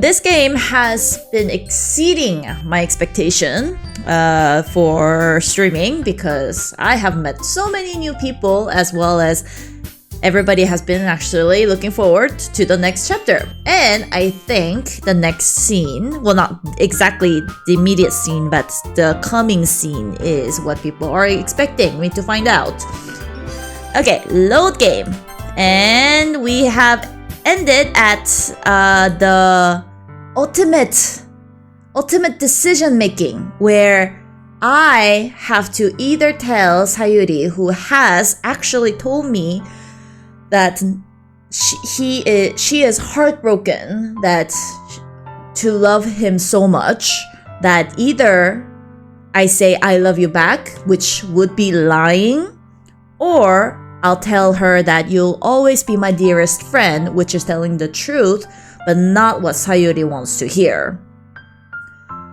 This game has been exceeding my expectation for streaming because I have met so many new people, as well as everybody has been actually looking forward to the next chapter. And I think the next scene, well, not exactly the immediate scene, but the coming scene is what people are expecting me to find out. Okay, load game. And we have ended at the ultimate decision making, where I have to either tell Sayuri, who has actually told me that she is heartbroken that to love him so much, that either I say I love you back, which would be lying, or I'll tell her that you'll always be my dearest friend, which is telling the truth, but not what Sayuri wants to hear.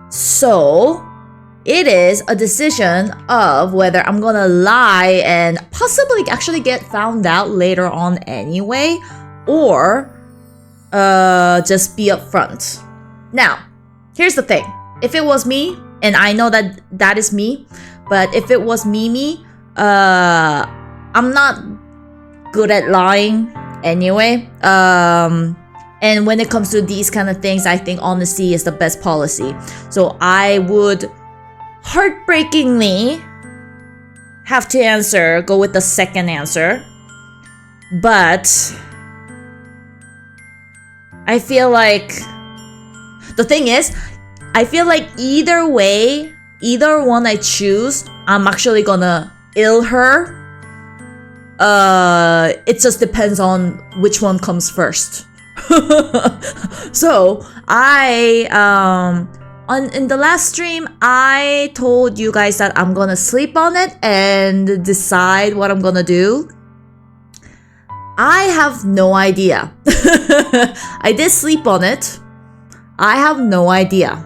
So it is a decision of whether I'm gonna lie and possibly actually get found out later on anyway, or just be upfront. Now, here's the thing. If it was me, and I know that that is me, but if it was Mimi, I'm not good at lying anyway. And when it comes to these kind of things, I think honesty is the best policy. So I would heartbreakingly have to go with the second answer. But I feel like the thing is, I feel like either way, either one I choose, I'm actually gonna ill her. It just depends on which one comes first. So in the last stream, I told you guys that I'm gonna sleep on it and decide what I'm gonna do. I have no idea. I did sleep on it. I have no idea.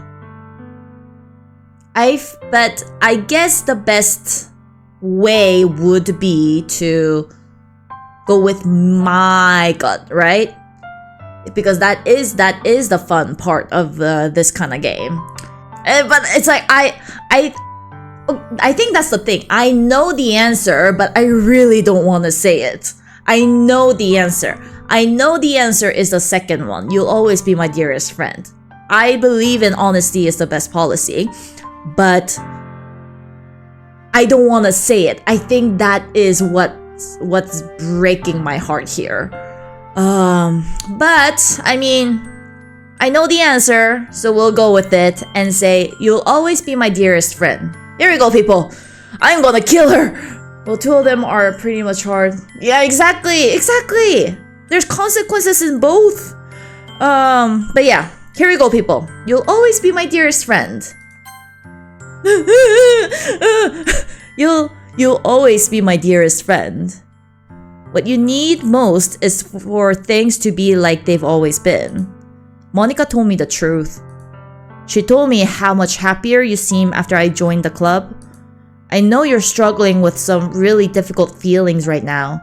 But I guess the best way would be to go with my gut, right? Because that is the fun part of this kind of game. But it's like I think that's the thing. I know the answer, but I really don't want to say it. I know the answer. I know the answer is the second one. You'll always be my dearest friend. I believe in honesty is the best policy, but I don't want to say it. I think that is what's breaking my heart here. But I mean, I know the answer, so we'll go with it and say you'll always be my dearest friend. Here we go, people. I'm gonna kill her. Well, two of them are pretty much hard. Yeah, exactly. There's consequences in both. But yeah, here we go, people. You'll always be my dearest friend. You'll always be my dearest friend. What you need most is for things to be like they've always been. Monica told me the truth. She told me how much happier you seem after I joined the club. I know you're struggling with some really difficult feelings right now,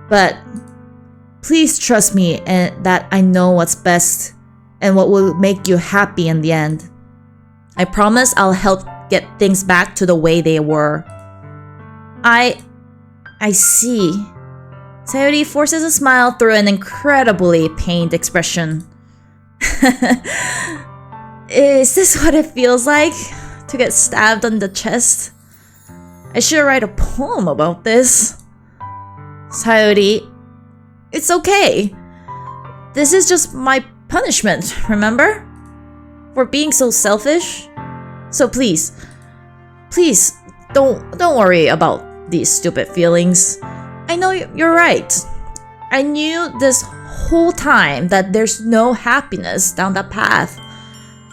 but please trust me and that I know what's best and what will make you happy in the end. I promise I'll help get things back to the way they were. I see. Sayuri forces a smile through an incredibly pained expression. Is this what it feels like to get stabbed on the chest? I should write a poem about this. Sayuri, it's okay. This is just my punishment, remember? For being so selfish. So please, don't worry about these stupid feelings. I know you're right. I knew this whole time that there's no happiness down that path.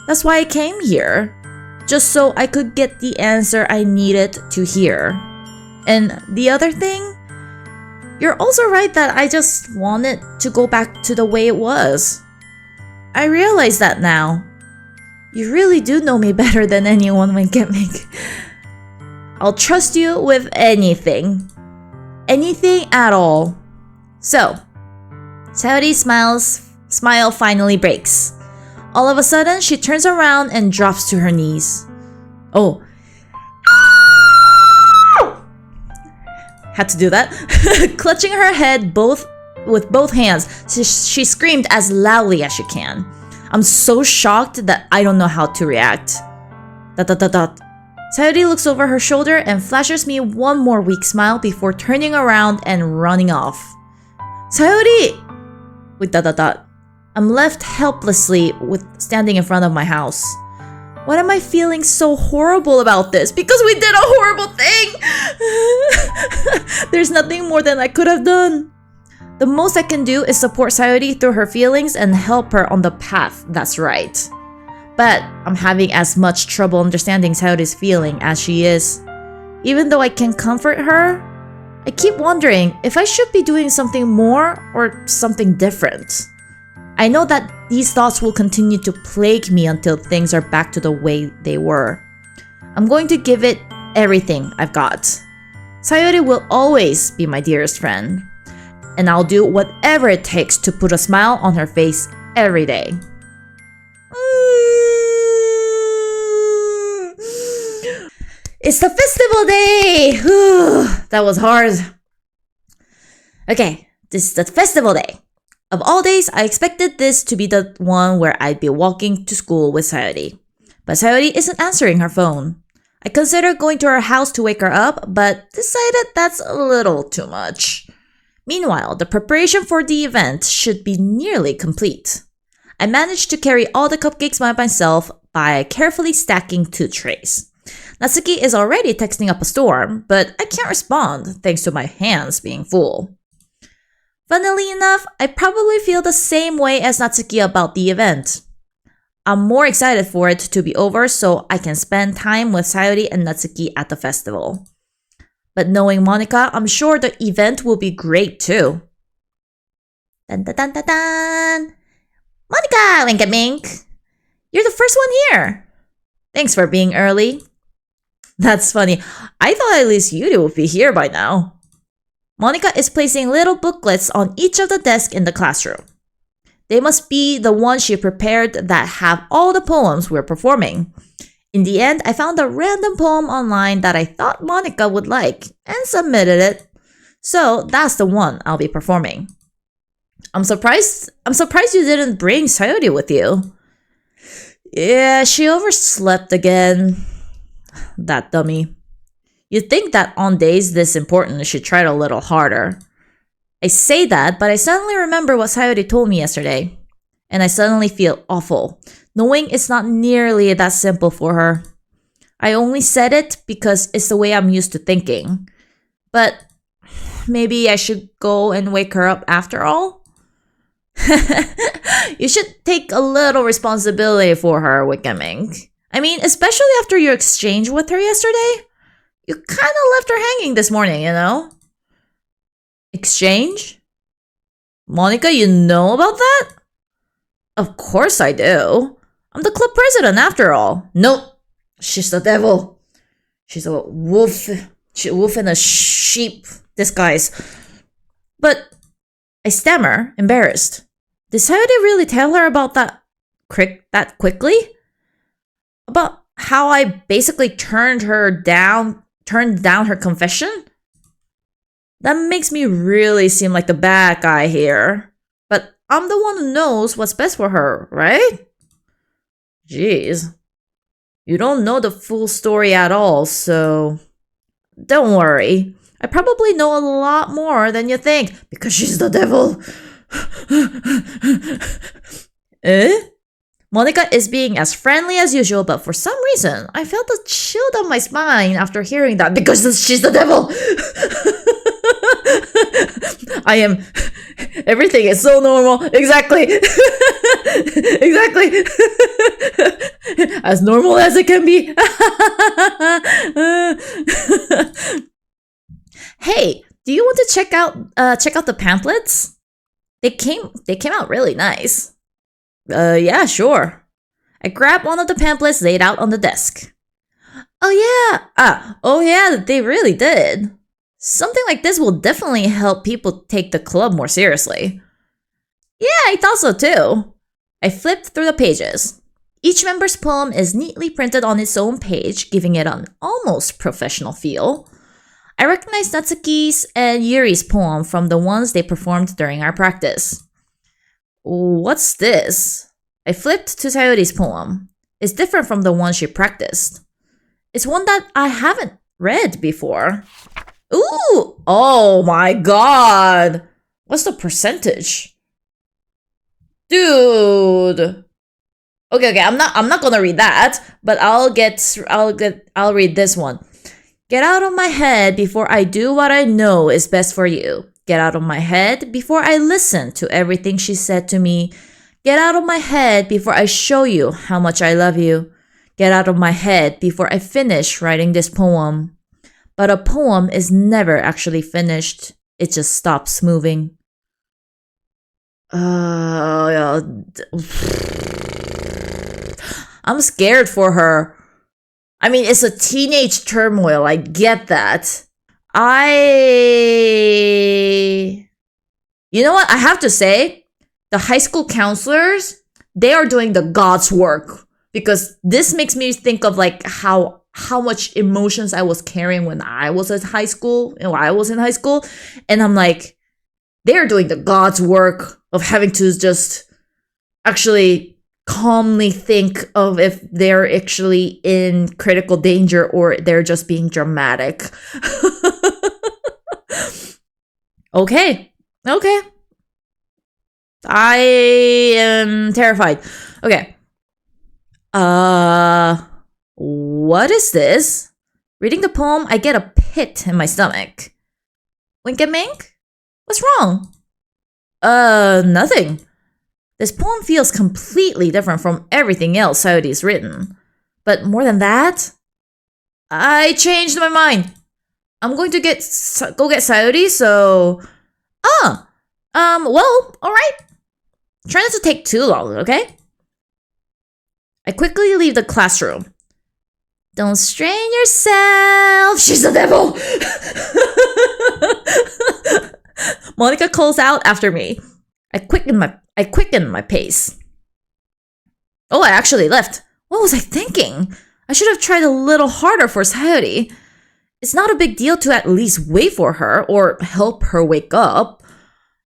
That's why I came here. Just so I could get the answer I needed to hear. And the other thing, you're also right that I just wanted to go back to the way it was. I realize that now. You really do know me better than anyone will get me. I'll trust you with anything. Anything at all. So, Sayuri's smile finally breaks. All of a sudden, she turns around and drops to her knees. Oh. Had to do that. Clutching her head with both hands, she screamed as loudly as she can. I'm so shocked that I don't know how to react. ... Sayori looks over her shoulder and flashes me one more weak smile before turning around and running off. Sayori! With ... I'm left helplessly standing in front of my house. Why am I feeling so horrible about this? Because we did a horrible thing! There's nothing more than I could have done. The most I can do is support Sayori through her feelings and help her on the path that's right. But I'm having as much trouble understanding Sayori's feeling as she is. Even though I can comfort her, I keep wondering if I should be doing something more or something different. I know that these thoughts will continue to plague me until things are back to the way they were. I'm going to give it everything I've got. Sayori will always be my dearest friend, and I'll do whatever it takes to put a smile on her face every day. It's the festival day! That was hard. Okay, this is the festival day. Of all days, I expected this to be the one where I'd be walking to school with Sayori. But Sayori isn't answering her phone. I considered going to her house to wake her up, but decided that's a little too much. Meanwhile, the preparation for the event should be nearly complete. I managed to carry all the cupcakes by myself by carefully stacking 2 trays. Natsuki is already texting up a storm, but I can't respond thanks to my hands being full. Funnily enough, I probably feel the same way as Natsuki about the event. I'm more excited for it to be over so I can spend time with Sayori and Natsuki at the festival. But knowing Monica, I'm sure the event will be great too. Dun dun dun dun dun! Monica, wink and wink! You're the first one here! Thanks for being early. That's funny. I thought at least you would be here by now. Monica is placing little booklets on each of the desks in the classroom. They must be the ones she prepared that have all the poems we're performing. In the end, I found a random poem online that I thought Monica would like and submitted it. So that's the one I'll be performing. I'm surprised you didn't bring Sayori with you. Yeah, she overslept again. That dummy. You'd think that on days this important, she'd try a little harder. I say that, but I suddenly remember what Sayori told me yesterday. And I suddenly feel awful, knowing it's not nearly that simple for her. I only said it because it's the way I'm used to thinking. But maybe I should go and wake her up after all? You should take a little responsibility for her, Wickamink. I mean, especially after your exchange with her yesterday. You kind of left her hanging this morning, you know? Exchange? Monica, you know about that? Of course I do. I'm the club president after all. Nope. She's the devil. She's a wolf. She's a wolf in a sheep disguise. But I stammer, embarrassed. Did Sayori really tell her about that quickly? About how I basically turned down her confession? That makes me really seem like the bad guy here. But I'm the one who knows what's best for her, right? Jeez. You don't know the full story at all, so don't worry. I probably know a lot more than you think, because she's the devil. Eh? Monica is being as friendly as usual, but for some reason, I felt a chill down my spine after hearing that because she's the devil. I am... Everything is so normal. Exactly. Exactly. As normal as it can be. Hey, do you want to check out the pamphlets? They came out really nice. Yeah, sure. I grabbed one of the pamphlets laid out on the desk. Oh yeah, they really did. Something like this will definitely help people take the club more seriously. Yeah, I thought so too. I flipped through the pages. Each member's poem is neatly printed on its own page, giving it an almost professional feel. I recognized Natsuki's and Yuri's poem from the ones they performed during our practice. What's this? I flipped to Sayori's poem. It's different from the one she practiced. It's one that I haven't read before. Ooh! Oh my god! What's the percentage? Dude! Okay, I'm not gonna read that, but I'll read this one. Get out of my head before I do what I know is best for you. Get out of my head before I listen to everything she said to me. Get out of my head before I show you how much I love you. Get out of my head before I finish writing this poem. But a poem is never actually finished. It just stops moving. I'm scared for her. I mean, it's a teenage turmoil. I get that. You know what? I have to say, the high school counselors, they are doing the God's work. Because this makes me think of like how much emotions I was carrying when I was in high school. And I'm like, they're doing the God's work of having to just actually calmly think of if they're actually in critical danger or they're just being dramatic. Okay. I am terrified. Okay. What is this? Reading the poem, I get a pit in my stomach. Wink and mink? What's wrong? Nothing. This poem feels completely different from everything else Sayori's written. But more than that, I changed my mind. I'm going to go get Sayori, so... well, alright. Try not to take too long, okay? I quickly leave the classroom. Don't strain yourself. She's the devil. Monica calls out after me. I quicken my pace. Oh, I actually left. What was I thinking? I should have tried a little harder for Sayori. It's not a big deal to at least wait for her or help her wake up.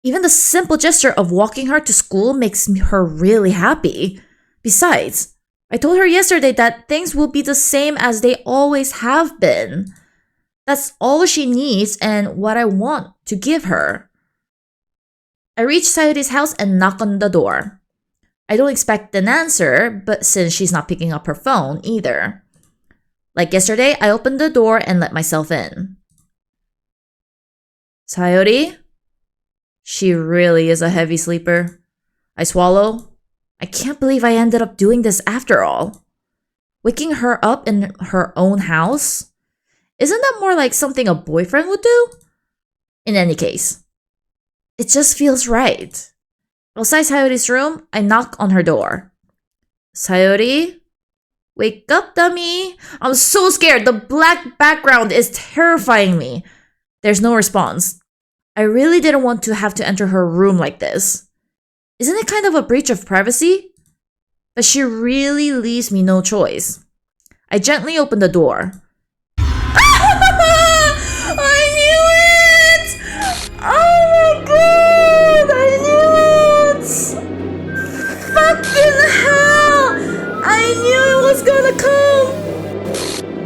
Even the simple gesture of walking her to school makes her really happy. Besides, I told her yesterday that things will be the same as they always have been. That's all she needs and what I want to give her. I reach Sayori's house and knock on the door. I don't expect an answer, but since she's not picking up her phone either. Like yesterday, I opened the door and let myself in. Sayori? She really is a heavy sleeper. I swallow. I can't believe I ended up doing this after all. Waking her up in her own house? Isn't that more like something a boyfriend would do? In any case, it just feels right. Outside Sayori's room, I knock on her door. Sayori? Wake up, dummy! I'm so scared! The black background is terrifying me! There's no response. I really didn't want to have to enter her room like this. Isn't it kind of a breach of privacy? But she really leaves me no choice. I gently open the door. I knew it! Oh my god! I knew it! Fucking hell! I knew it was gonna come!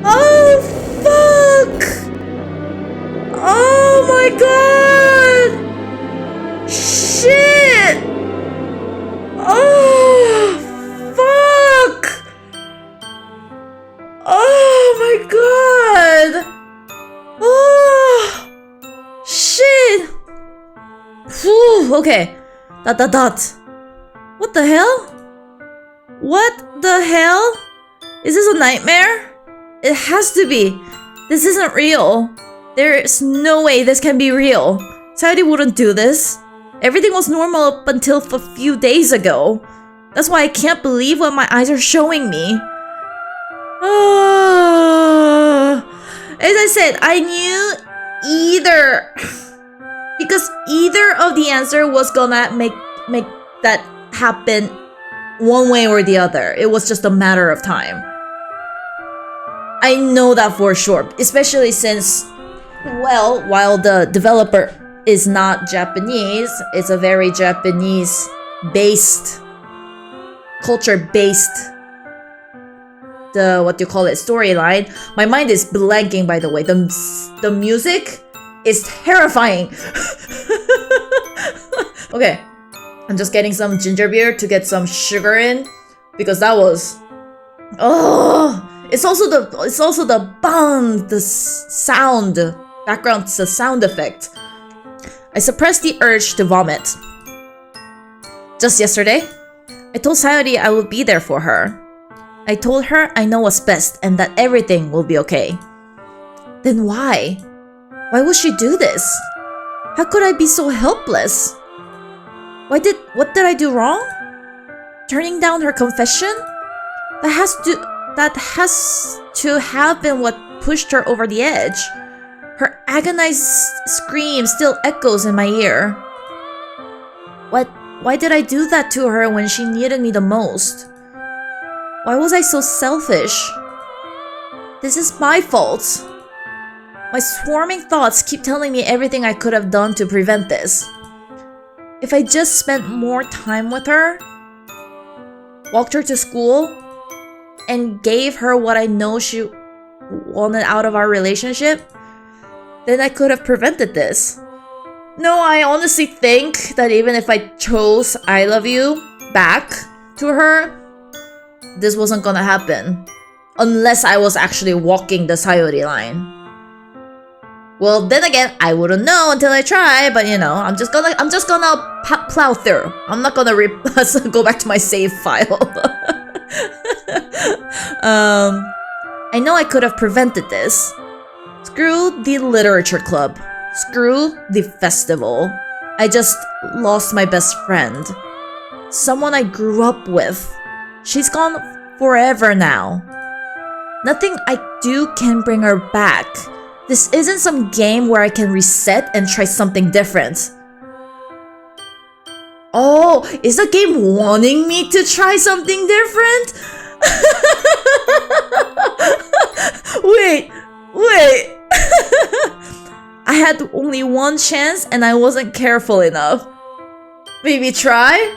Oh fuck! Oh my god! Shit! Oh, fuck! Oh my god! Oh, shit! Whew, okay. ... What the hell? What the hell? Is this a nightmare? It has to be. This isn't real. There is no way this can be real. Sayori wouldn't do this. Everything was normal up until a few days ago. That's why I can't believe what my eyes are showing me. As I said, I knew either... because either of the answer was gonna make that happen one way or the other. It was just a matter of time. I know that for sure, especially since, well, while the developer is not Japanese, it's a very Japanese-based, culture-based, what do you call it, storyline. My mind is blanking, by the way. The music is terrifying. Okay, I'm just getting some ginger beer to get some sugar in, because that was, oh, it's also the bang, the sound background, the sound effect. I suppressed the urge to vomit. Just yesterday, I told Sayori I would be there for her. I told her I know what's best and that everything will be okay. Then why? Why would she do this? How could I be so helpless? What did I do wrong? Turning down her confession? That has to have been what pushed her over the edge. Her agonized scream still echoes in my ear. Why did I do that to her when she needed me the most? Why was I so selfish? This is my fault. My swarming thoughts keep telling me everything I could have done to prevent this. If I just spent more time with her, walked her to school, and gave her what I know she wanted out of our relationship, then I could have prevented this. No, I honestly think that even if I chose I love you back to her, this wasn't gonna happen. Unless I was actually walking the Sayori line. Well, then again, I wouldn't know until I try, but you know, I'm just gonna plow through. I'm not gonna go back to my save file. I know I could have prevented this. Screw the literature club. Screw the festival. I just lost my best friend. Someone I grew up with. She's gone forever now. Nothing I do can bring her back. This isn't some game where I can reset and try something different. Oh, is the game wanting me to try something different? Wait. I had only one chance and I wasn't careful enough. Maybe try?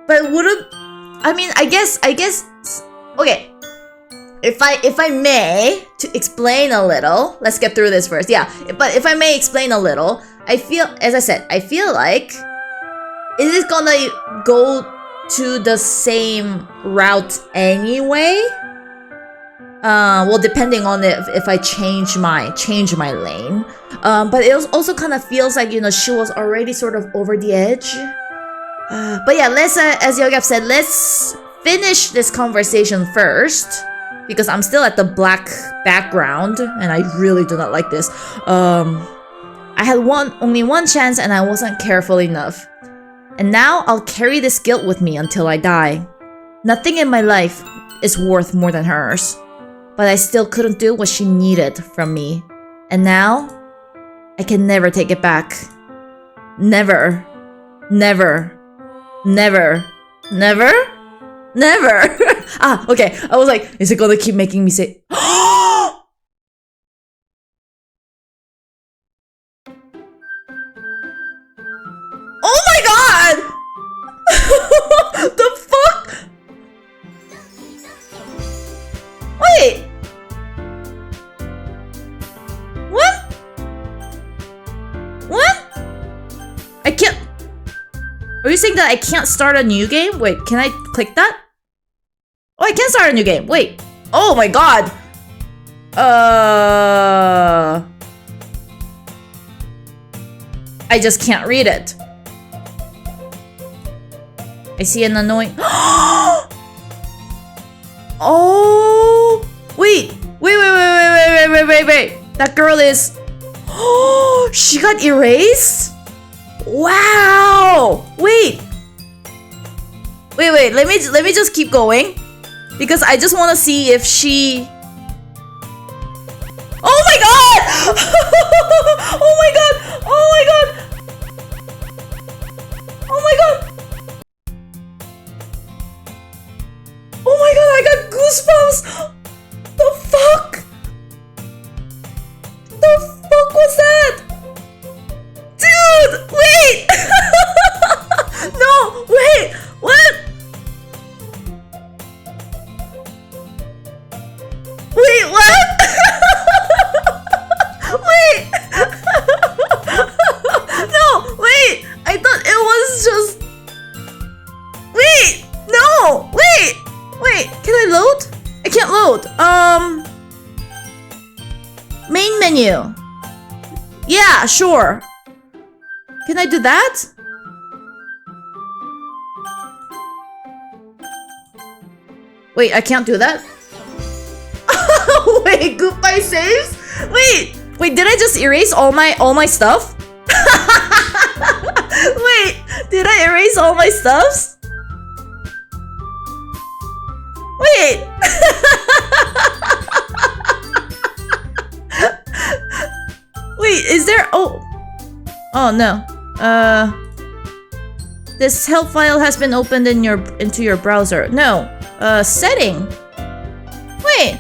But wouldn't... I mean, I guess... Okay. If I may, to explain a little... Let's get through this first. Yeah, but if I may explain a little, I feel... As I said, I feel like... It is gonna go to the same route anyway. Well, depending on if I change my lane. But it also kind of feels like, you know, she was already sort of over the edge. But yeah, let's, as Yogap said, let's finish this conversation first. Because I'm still at the black background, and I really do not like this. I had only one chance and I wasn't careful enough. And now I'll carry this guilt with me until I die. Nothing in my life is worth more than hers. But I still couldn't do what she needed from me. And now, I can never take it back. Never. Never. Never. Never? Never! Ah, okay. I was like, is it gonna keep making me say... Oh my god! The fuck? Wait! What? What? I can't... Are you saying that I can't start a new game? Wait, can I click that? Oh, I can start a new game. Wait. Oh my god. I just can't read it. I see an annoying... Oh! Wait! Wait. That girl is... Oh! She got erased? Wow! Wait! Let me just keep going. Because I just want to see if she... Oh my god! Oh my god! Oh my god! Oh my god! goosebumps! The fuck? The fuck was that? Dude, wait! No, wait, what? Wait, what? Wait! No, wait! I thought it was just... Wait! No! Wait! Wait, can I load? I can't load. Main menu. Yeah, sure. Can I do that? Wait, I can't do that? Wait, goodbye saves? Wait, did I just erase all my stuff? Wait, did I erase all my stuffs? Wait. Wait, is there... Oh no. This help file has been opened into your browser. No. Setting. Wait.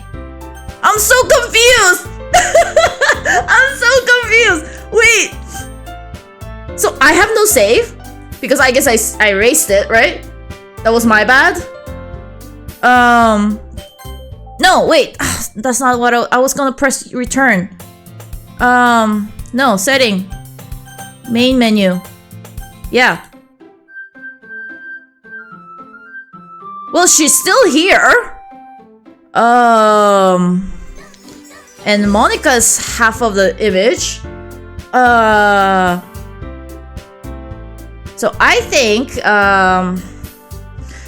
I'm so confused. I'm so confused. Wait. So I have no save? Because I guess I erased it, right? That was my bad? No, wait. That's not what I was gonna press return. No, setting. Main menu. Yeah. Well, she's still here. And Monica's half of the image. So I think,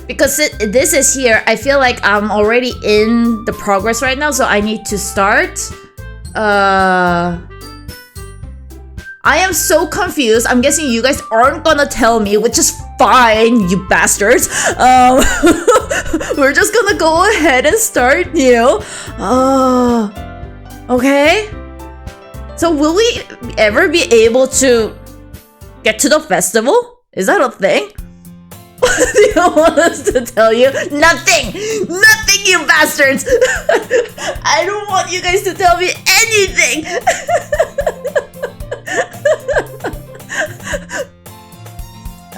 because this is here, I feel like I'm already in the progress right now, so I need to start. I am so confused. I'm guessing you guys aren't gonna tell me, which is fine, you bastards. We're just gonna go ahead and start new. Okay. So will we ever be able to get to the festival? Is that a thing? What do you want us to tell you? Nothing! Nothing, you bastards! I don't want you guys to tell me anything!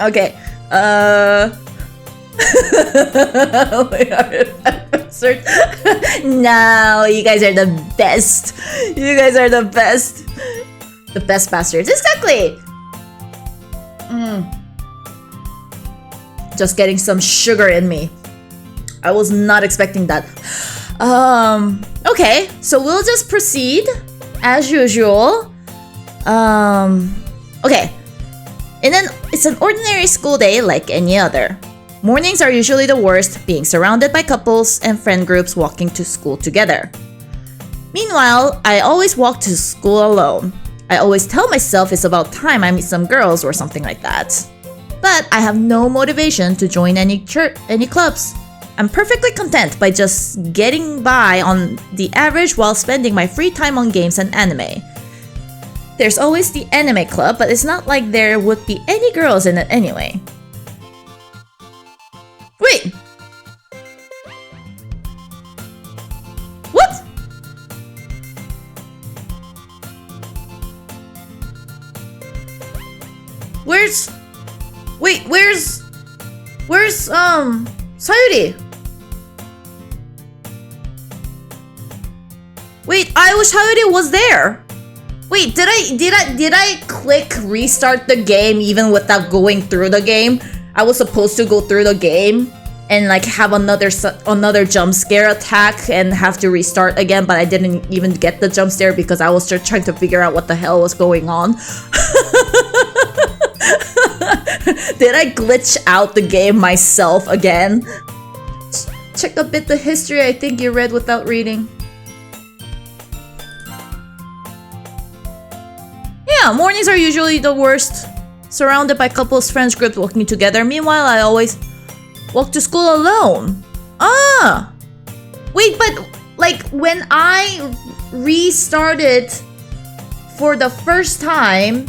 Okay, No, you guys are the best. You guys are the best. The best bastards. Exactly! Just getting some sugar in me. I was not expecting that. Okay, so we'll just proceed as usual. Okay. And then it's an ordinary school day like any other. Mornings are usually the worst, being surrounded by couples and friend groups walking to school together. Meanwhile, I always walk to school alone. I always tell myself it's about time I meet some girls or something like that. But I have no motivation to join any clubs. I'm perfectly content by just getting by on the average while spending my free time on games and anime. There's always the anime club, but it's not like there would be any girls in it anyway. Wait! What? Where's Sayuri? Wait, I wish Sayuri was there. Wait, did I click restart the game even without going through the game? I was supposed to go through the game and like have another jump scare attack and have to restart again, but I didn't even get the jump scare because I was just trying to figure out what the hell was going on. Did I glitch out the game myself again? Check a bit the history I think you read without reading. Yeah, mornings are usually the worst. Surrounded by couples, friends, groups walking together. Meanwhile, I always walk to school alone. Ah! Wait, but like when I restarted for the first time,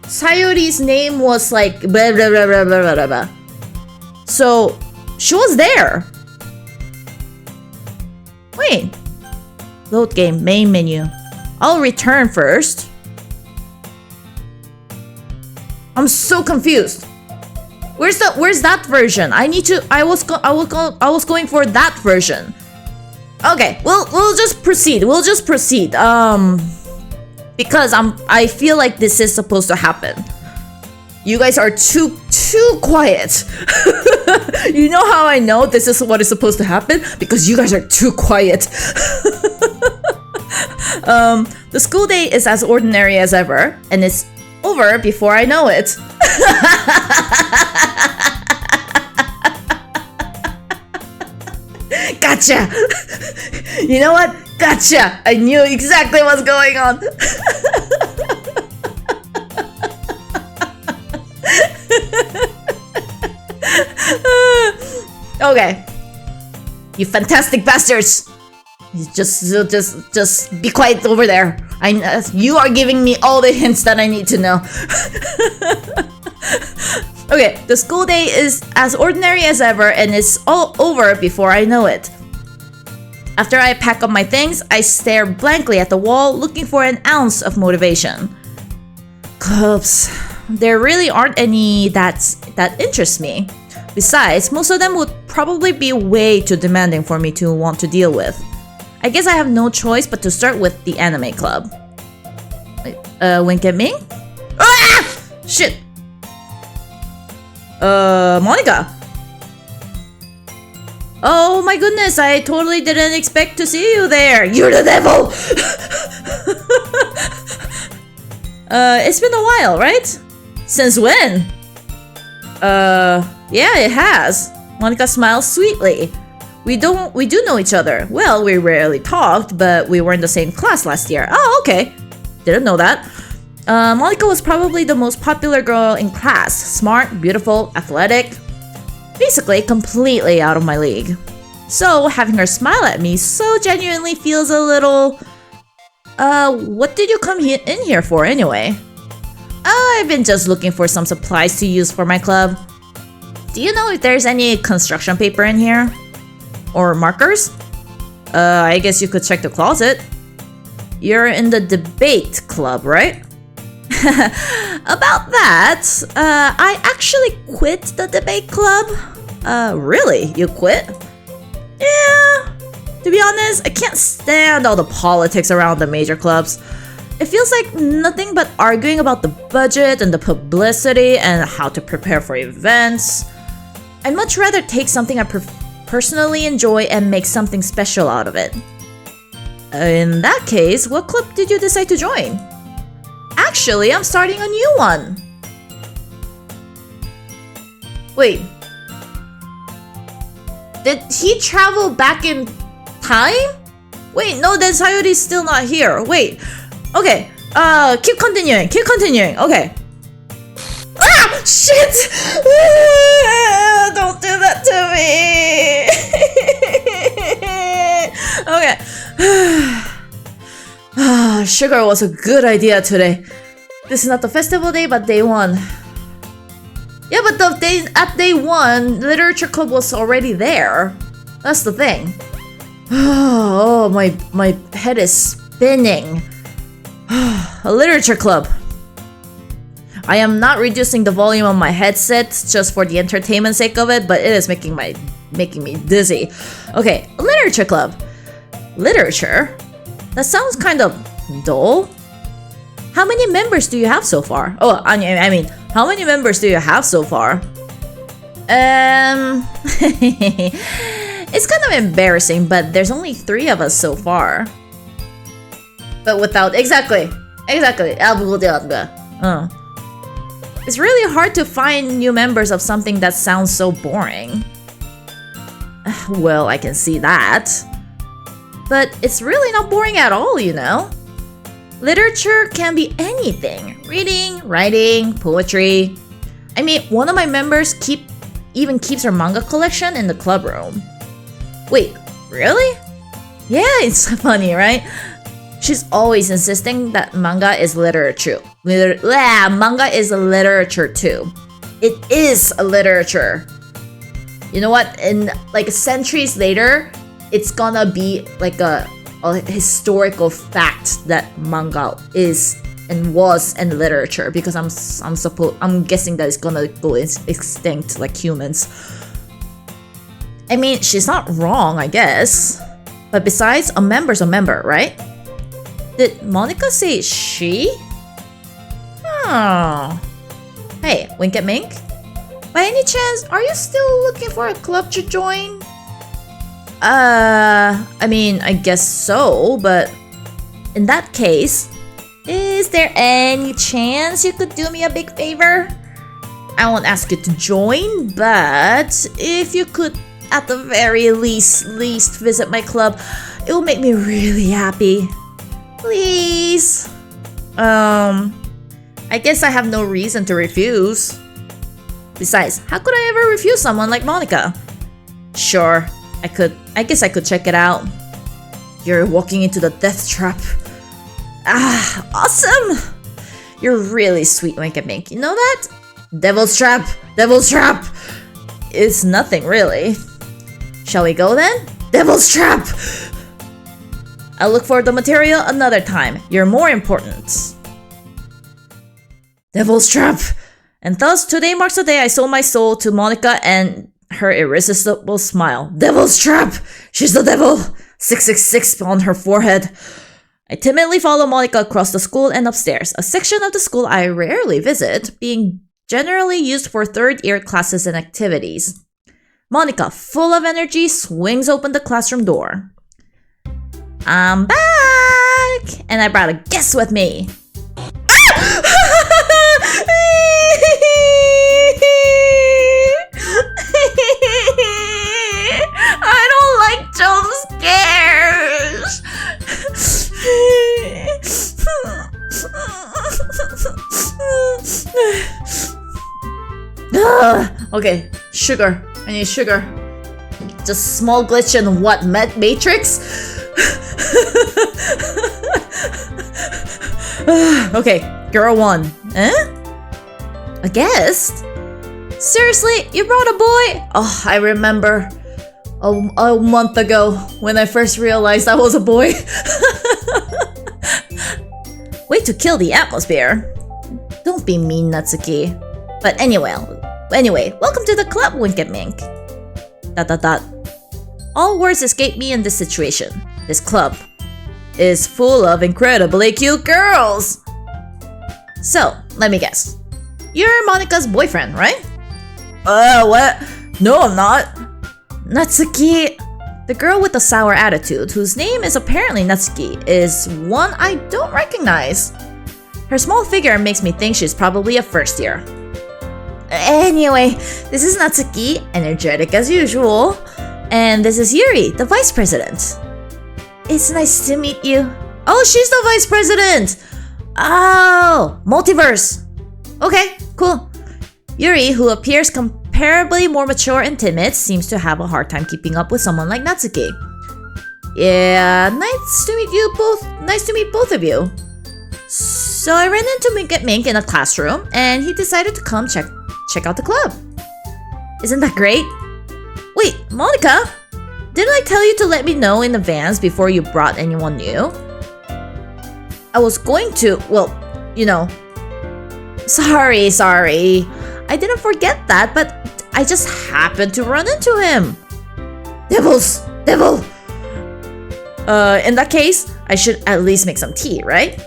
Sayuri's name was like blah blah blah blah blah blah blah. So she was there. Wait. Load game, main menu. I'll return first. I'm so confused. Where's that version? I was going for that version. Okay, we'll just proceed. Because I feel like this is supposed to happen. You guys are too quiet. You know how I know this is what is supposed to happen? Because you guys are too quiet. The school day is as ordinary as ever, and it's over before I know it. Gotcha! You know what? Gotcha! I knew exactly what's going on. Okay. You fantastic bastards! Just be quiet over there. You are giving me all the hints that I need to know. Okay, the school day is as ordinary as ever, and it's all over before I know it. After I pack up my things, I stare blankly at the wall, looking for an ounce of motivation. Clubs. There really aren't any that interest me. Besides, most of them would probably be way too demanding for me to want to deal with. I guess I have no choice but to start with the anime club. Wink at me? Ah! Shit! Monica! Oh my goodness, I totally didn't expect to see you there! You're the devil! It's been a while, right? Since when? Yeah, it has. Monica smiles sweetly. We do know each other. Well, we rarely talked, but we were in the same class last year. Oh, okay. Didn't know that. Monica was probably the most popular girl in class. Smart, beautiful, athletic. Basically, completely out of my league. So, having her smile at me so genuinely feels a little... what did you come in here for anyway? I've been just looking for some supplies to use for my club. Do you know if there's any construction paper in here? Or markers? I guess you could check the closet. You're in the debate club, right? About that, I actually quit the debate club. Really? You quit? Yeah. To be honest, I can't stand all the politics around the major clubs. It feels like nothing but arguing about the budget and the publicity and how to prepare for events. I'd much rather take something I personally enjoy and make something special out of it. In that case, what club did you decide to join? Actually, I'm starting a new one. Wait. Did he travel back in time? Wait, no, then Sayori's still not here. Wait. Okay. Keep continuing. Okay. Ah! Shit! Don't do that to me! Okay. Sugar was a good idea today. This is not the festival day, but day one. Yeah, but at day one, literature club was already there. That's the thing. Oh, my head is spinning. A literature club. I am not reducing the volume of my headset just for the entertainment sake of it, but it is making me dizzy. Okay, a literature club. Literature? That sounds kind of dull. How many members do you have so far? Oh, I mean, how many members do you have so far? It's kind of embarrassing, but there's only 3 of us so far. But without... Exactly. It's really hard to find new members of something that sounds so boring. Well, I can see that. But it's really not boring at all, you know? Literature can be anything. Reading, writing, poetry. I mean, one of my members even keeps her manga collection in the club room. Wait, really? Yeah, it's funny, right? She's always insisting that manga is literature. Manga is a literature too. It is a literature. You know what? In like centuries later, it's gonna be like a historical fact that manga is and was in literature, because I'm guessing that it's gonna go extinct like humans. I mean, she's not wrong, I guess. But besides, a member's a member, right? Did Monica say she? Oh. Hey, Wink at Mink? By any chance, are you still looking for a club to join? I mean, I guess so, but in that case, is there any chance you could do me a big favor? I won't ask you to join, but if you could at the very least visit my club, it will make me really happy. Please. I guess I have no reason to refuse. Besides, how could I ever refuse someone like Monica? Sure, I guess I could check it out. You're walking into the death trap. Ah, awesome! You're really sweet, Wink and Mink. You know that? Devil's trap! Devil's trap! It's nothing, really. Shall we go then? Devil's trap! I'll look for the material another time. You're more important. Devil's trap! And thus, today marks the day I sold my soul to Monica and her irresistible smile. Devil's trap! She's the devil! 666 on her forehead. I timidly follow Monica across the school and upstairs, a section of the school I rarely visit, being generally used for third-year classes and activities. Monica, full of energy, swings open the classroom door. I'm back! And I brought a guest with me. I don't like jump scares. Okay, sugar. I need sugar. Just small glitch in what? Matrix? Okay, girl one. Eh? A guest? Seriously, you brought a boy? Oh, I remember a month ago when I first realized I was a boy. Way to kill the atmosphere. Don't be mean, Natsuki. But anyway, welcome to the club, Wink and Mink. ... All words escape me in this situation. This club is full of incredibly cute girls. So, let me guess. You're Monica's boyfriend, right? What? No, I'm not. Natsuki. The girl with the sour attitude, whose name is apparently Natsuki, is one I don't recognize. Her small figure makes me think she's probably a first year. Anyway, this is Natsuki, energetic as usual. And this is Yuri, the vice president. It's nice to meet you. Oh, she's the vice president! Oh, multiverse. Okay, cool. Yuri, who appears comparably more mature and timid, seems to have a hard time keeping up with someone like Natsuki. Yeah, nice to meet you both. Nice to meet both of you. So I ran into Wink at Mink in a classroom, and he decided to come check out the club. Isn't that great? Wait, Monica? Didn't I tell you to let me know in advance before you brought anyone new? I was going to, well, you know. Sorry. I didn't forget that, but I just happened to run into him. Devil! In that case, I should at least make some tea, right?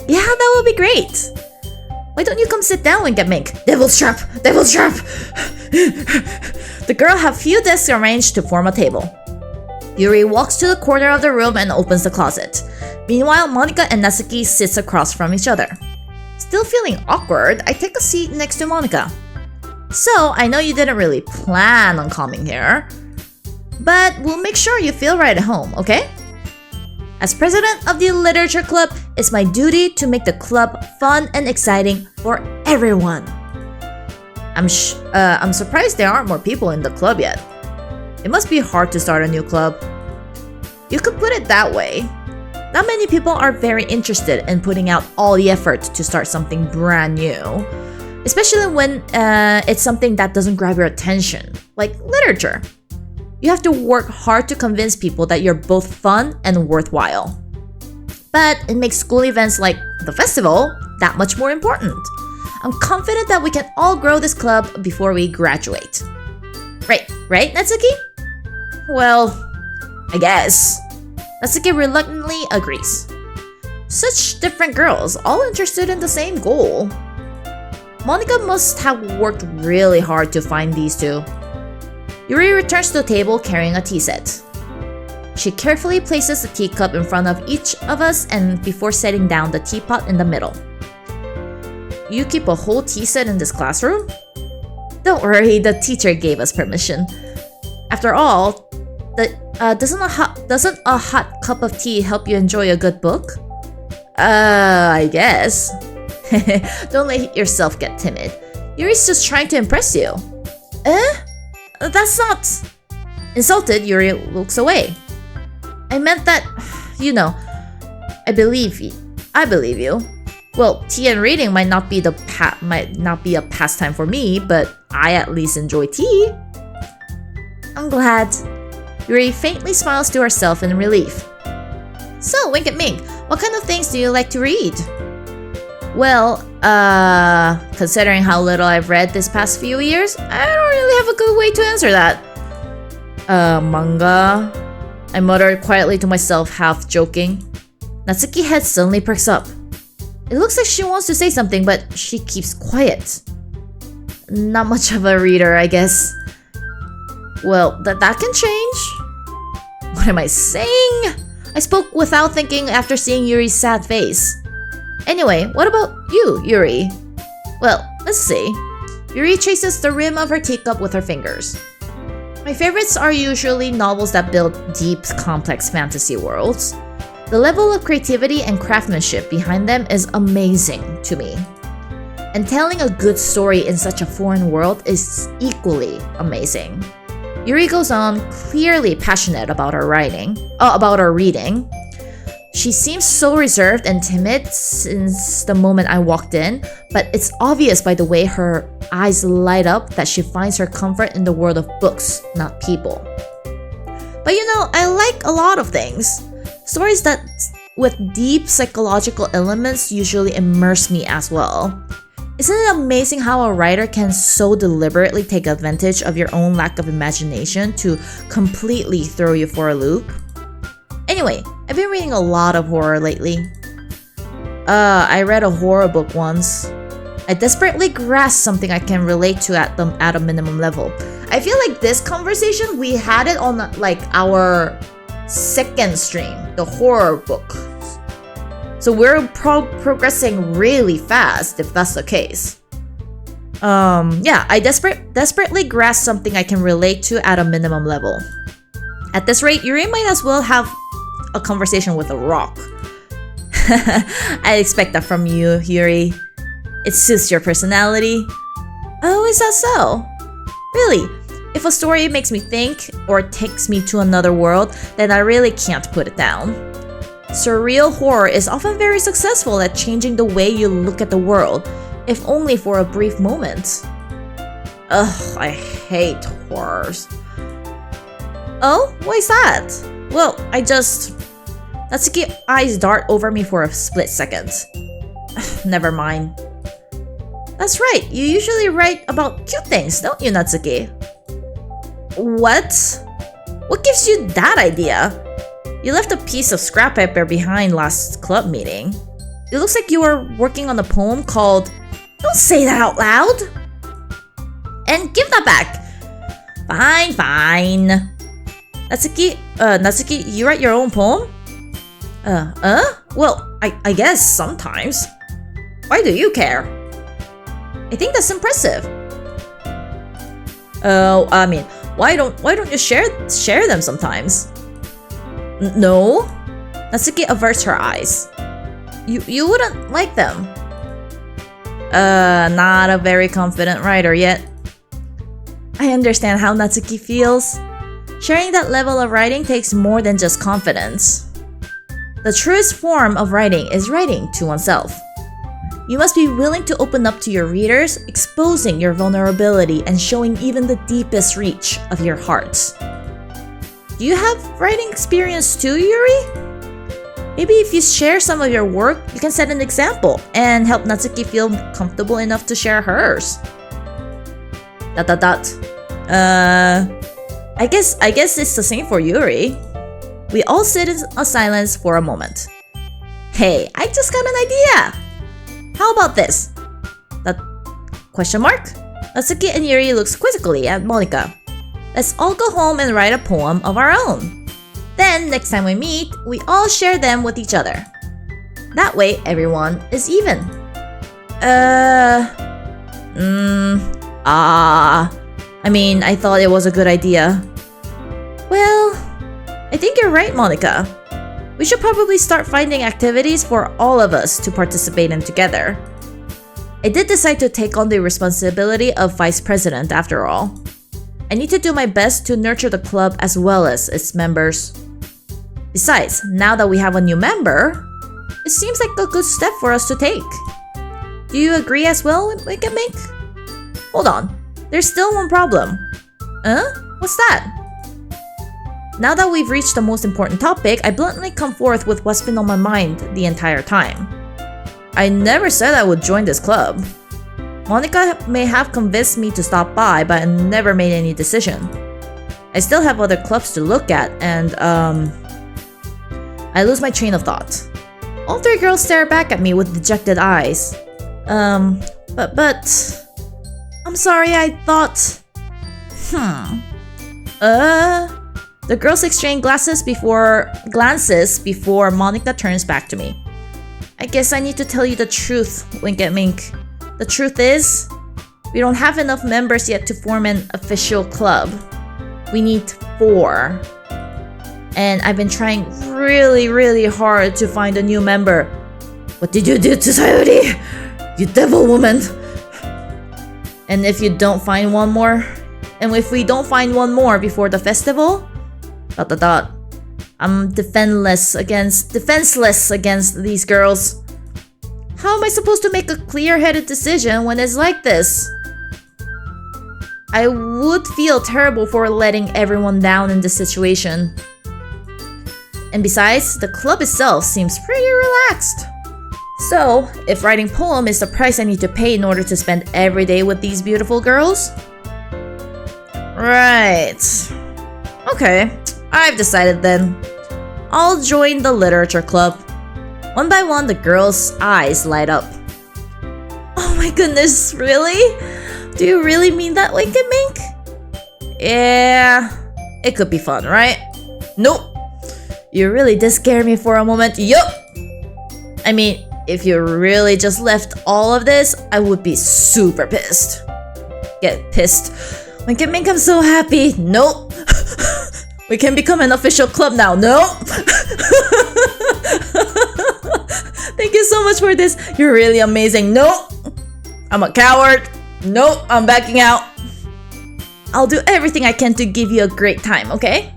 Yeah, that would be great. Why don't you come sit down, Wink at Mink? Devil's trap! The girl have few desks arranged to form a table. Yuri walks to the corner of the room and opens the closet. Meanwhile, Monica and Natsuki sits across from each other. Still feeling awkward, I take a seat next to Monica. So, I know you didn't really plan on coming here, but we'll make sure you feel right at home, okay? As president of the literature club, it's my duty to make the club fun and exciting for everyone. I'm surprised there aren't more people in the club yet. It must be hard to start a new club. You could put it that way. Not many people are very interested in putting out all the effort to start something brand new, especially when it's something that doesn't grab your attention, like literature. You have to work hard to convince people that you're both fun and worthwhile. But it makes school events like the festival that much more important. I'm confident that we can all grow this club before we graduate. Right, Natsuki? Well, I guess. Natsuki reluctantly agrees. Such different girls, all interested in the same goal. Monica must have worked really hard to find these two. Yuri returns to the table carrying a tea set. She carefully places the teacup in front of each of us and before setting down the teapot in the middle. You keep a whole tea set in this classroom? Don't worry, the teacher gave us permission. After all, doesn't a hot cup of tea help you enjoy a good book? I guess. Don't let yourself get timid. Yuri's just trying to impress you. That's not... Insulted, Yuri looks away. I meant that, I believe you. Well, tea and reading might not be a pastime for me, but I at least enjoy tea. I'm glad. Yuri faintly smiles to herself in relief. So, Wink and Mink, what kind of things do you like to read? Well, considering how little I've read this past few years, I don't really have a good way to answer that. Manga? I muttered quietly to myself, half joking. Natsuki's head suddenly perks up. It looks like she wants to say something, but she keeps quiet. Not much of a reader, I guess. Well, that can change. What am I saying? I spoke without thinking after seeing Yuri's sad face. Anyway, what about you, Yuri? Well, let's see. Yuri chases the rim of her teacup with her fingers. My favorites are usually novels that build deep, complex fantasy worlds. The level of creativity and craftsmanship behind them is amazing to me. And telling a good story in such a foreign world is equally amazing. Yuri goes on, clearly passionate about her reading. She seems so reserved and timid since the moment I walked in, but it's obvious by the way her eyes light up that she finds her comfort in the world of books, not people. But I like a lot of things. Stories that with deep psychological elements usually immerse me as well. Isn't it amazing how a writer can so deliberately take advantage of your own lack of imagination to completely throw you for a loop? Anyway, I've been reading a lot of horror lately. I read a horror book once. I desperately grasped something I can relate to at a minimum level. I feel like this conversation, we had it on our second stream, the horror book. So we're progressing really fast if that's the case. I desperately grasp something I can relate to at a minimum level. At this rate, Yuri might as well have a conversation with a rock. I expect that from you, Yuri. It suits your personality. Oh, is that so? Really? If a story makes me think or takes me to another world, then I really can't put it down. Surreal horror is often very successful at changing the way you look at the world, if only for a brief moment. Ugh, I hate horrors. Oh, why is that? Well, Natsuki's eyes dart over me for a split second. Never mind. That's right, you usually write about cute things, don't you, Natsuki? What? What gives you that idea? You left a piece of scrap paper behind last club meeting. It looks like you were working on a poem called... Don't say that out loud! And give that back! Fine. Natsuki, you write your own poem? Well, I guess sometimes. Why do you care? I think that's impressive. Why don't you share them sometimes? No? Natsuki averts her eyes. You wouldn't like them. Not a very confident writer yet. I understand how Natsuki feels. Sharing that level of writing takes more than just confidence. The truest form of writing is writing to oneself. You must be willing to open up to your readers, exposing your vulnerability and showing even the deepest reach of your heart. Do you have writing experience too, Yuri? Maybe if you share some of your work, you can set an example and help Natsuki feel comfortable enough to share hers. ... I guess it's the same for Yuri. We all sit in a silence for a moment. Hey, I just got an idea! How about this? That question mark? Natsuki and Yuri looks quizzically at Monika. Let's all go home and write a poem of our own. Then, next time we meet, we all share them with each other. That way, everyone is even. I mean, I thought it was a good idea. Well, I think you're right, Monika. We should probably start finding activities for all of us to participate in together. I did decide to take on the responsibility of vice president after all. I need to do my best to nurture the club as well as its members. Besides, now that we have a new member, it seems like a good step for us to take. Do you agree as well, Mink? Hold on, there's still one problem. What's that? Now that we've reached the most important topic, I bluntly come forth with what's been on my mind the entire time. I never said I would join this club. Monika may have convinced me to stop by, but I never made any decision. I still have other clubs to look at, and I lose my train of thought. All three girls stare back at me with dejected eyes. But I'm sorry, I thought... The girls exchange glances before Monika turns back to me. I guess I need to tell you the truth, Wink and Mink. The truth is, we don't have enough members yet to form an official club. We need 4. And I've been trying really hard to find a new member. What did you do to Sayuri? You devil woman! And if we don't find one more before the festival, ... I'm defenseless against these girls. How am I supposed to make a clear-headed decision when it's like this? I would feel terrible for letting everyone down in this situation. And besides, the club itself seems pretty relaxed. So, if writing poem is the price I need to pay in order to spend every day with these beautiful girls? Right. Okay, I've decided then. I'll join the literature club. One by one, the girls' eyes light up. Oh my goodness, really? Do you really mean that, Wink and Mink? Yeah, it could be fun, right? Nope. You really did scare me for a moment. Yup. I mean, if you really just left all of this, I would be super pissed. Get pissed. Wink and Mink, I'm so happy. Nope. We can become an official club now. Nope. Thank you so much for this. You're really amazing. Nope. I'm a coward. Nope. I'm backing out. I'll do everything I can to give you a great time, okay?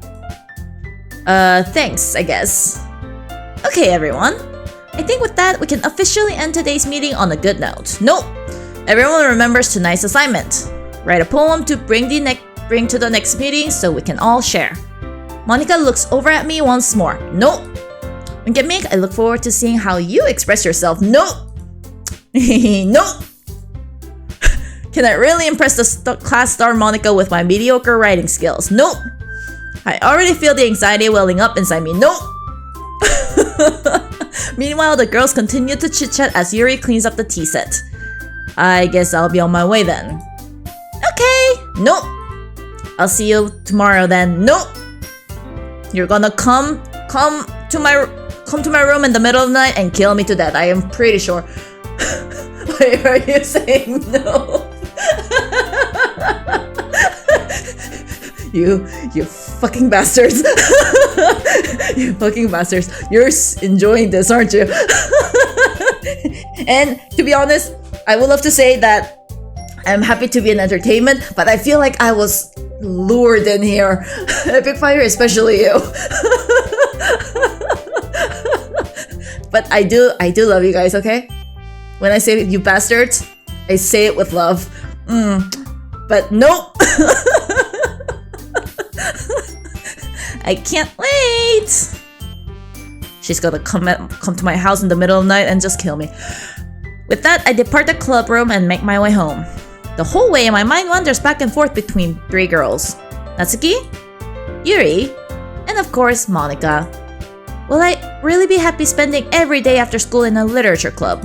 Thanks, I guess. Okay, everyone. I think with that, we can officially end today's meeting on a good note. Nope. Everyone remembers tonight's assignment. Write a poem to bring to the next meeting so we can all share. Monika looks over at me once more. Nope. Wink and Mink, I look forward to seeing how you express yourself. Nope. Nope. Can I really impress the class star Monika with my mediocre writing skills? Nope. I already feel the anxiety welling up inside me. Nope. Meanwhile, the girls continue to chit-chat as Yuri cleans up the tea set. I guess I'll be on my way then. Okay. Nope. I'll see you tomorrow then. Nope. You're gonna come to my room in the middle of the night and kill me to death. I am pretty sure. Why are you saying no? You fucking bastards. You fucking bastards. You're enjoying this, aren't you? And to be honest, I would love to say that I'm happy to be an entertainment, but I feel like I was lured in here. Epic Fire, especially you. But I do love you guys, okay? When I say you bastards, I say it with love. But nope. I can't wait. She's gonna come to my house in the middle of the night and just kill me. With that, I depart the club room and make my way home. The whole way, my mind wanders back and forth between three girls. Natsuki, Yuri, and of course, Monika. Will I really be happy spending every day after school in a literature club?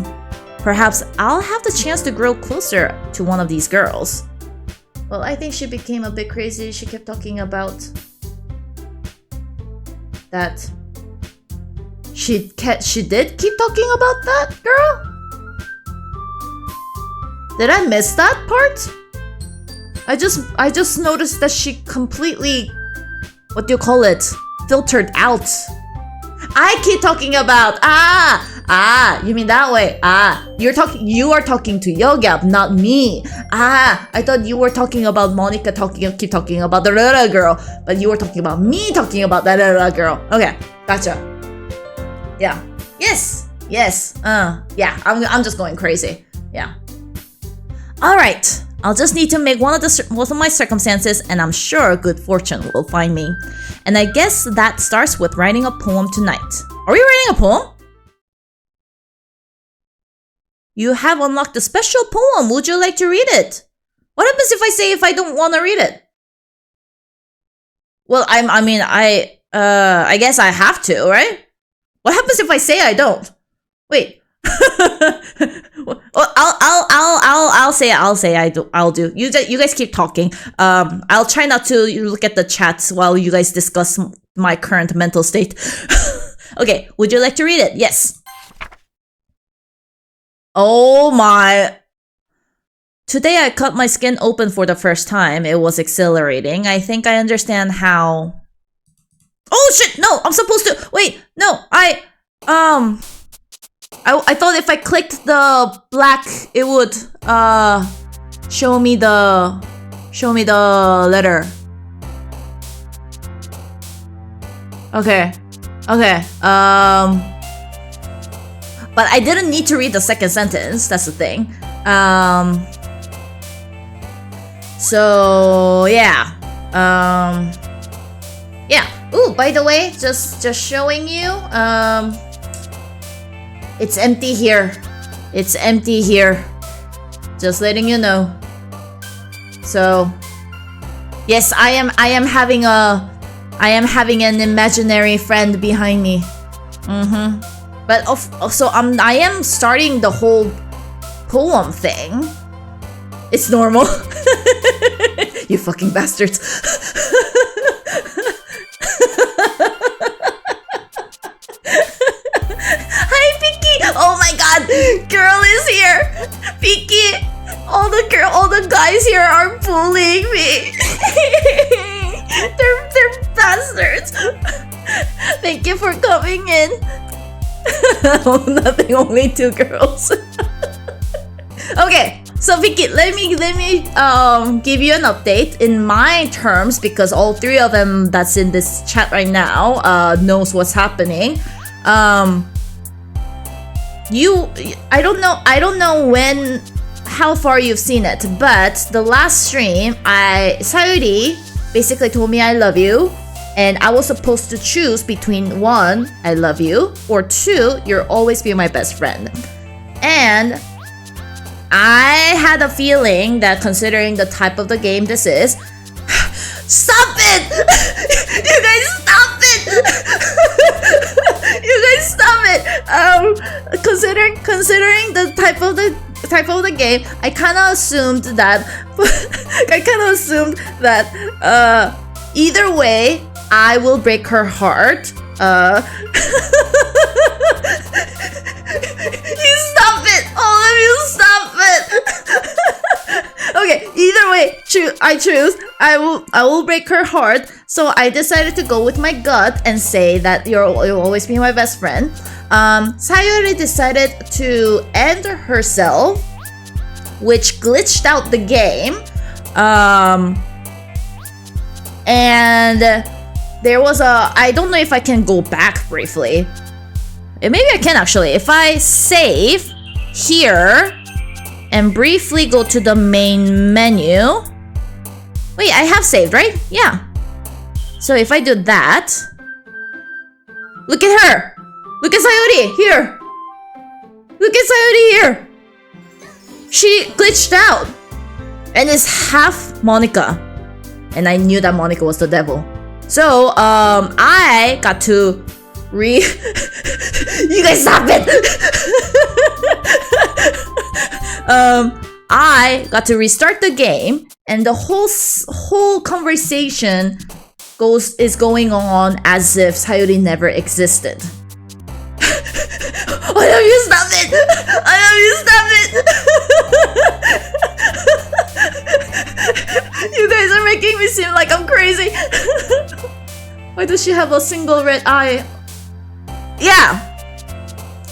Perhaps I'll have the chance to grow closer to one of these girls. Well, I think she became a bit crazy. She kept talking about that. She did keep talking about that girl? Did I miss that part? I just noticed that she completely, what do you call it, filtered out. I keep talking about you mean that way? You are talking to Yogap, not me. I thought you were talking about Monika keep talking about the little girl, but you were talking about me talking about that little girl. Okay, gotcha. Yeah. Yes. Yeah. I'm just going crazy. Yeah. All right. I'll just need to make one of my circumstances, and I'm sure good fortune will find me. And I guess that starts with writing a poem tonight. Are we writing a poem? You have unlocked a special poem. Would you like to read it? What happens if I don't want to read it? Well, I guess I have to, right? What happens if I say I don't? Wait. I'll say I'll do. You guys keep talking. I'll try not to look at the chats while you guys discuss my current mental state. Okay, would you like to read it? Yes. Oh my. Today I cut my skin open for the first time. It was exhilarating. I think I understand how. Oh shit, no, I'm supposed to, wait, no, I thought if I clicked the black, it would, show me the letter. Okay, but I didn't need to read the second sentence, that's the thing. So, yeah, yeah. Ooh, by the way, just showing you, it's empty here. It's empty here. Just letting you know. So, yes, I am having an imaginary friend behind me. But so I am starting the whole poem thing. It's normal. You fucking bastards. Hi, Piki! Oh my god! Girl is here! Piki! All the guys here are bullying me! They're bastards! Thank you for coming in! Oh, nothing, only 2 girls. Okay, so Vicky, let me give you an update in my terms, because all 3 of them that's in this chat right now knows what's happening. I don't know how far you've seen it, but the last stream, Sayuri basically told me I love you, and I was supposed to choose between 1, I love you, or 2, you'll always be my best friend. And I had a feeling that, considering the type of the game this is, stop it! You guys stop it! You guys stop it! Considering the type of the game, I kind of assumed that either way, I will break her heart. You stop it! All of you stop it! Okay, either way, I choose. I will break her heart. So I decided to go with my gut and say that you'll always be my best friend. Sayuri decided to end herself, which glitched out the game. And there was I don't know if I can go back briefly. Maybe I can actually. If I save here and briefly go to the main menu. Wait, I have saved, right? Yeah. So if I do that, look at her. Look at Sayori here. Look at Sayori here. She glitched out and is half Monica. And I knew that Monica was the devil. So I got to you guys stop it. I got to restart the game, and the whole conversation is going on as if Sayori never existed. I love you, stop it! I love you, stop it! You guys are making me seem like I'm crazy. Why does she have a single red eye? Yeah!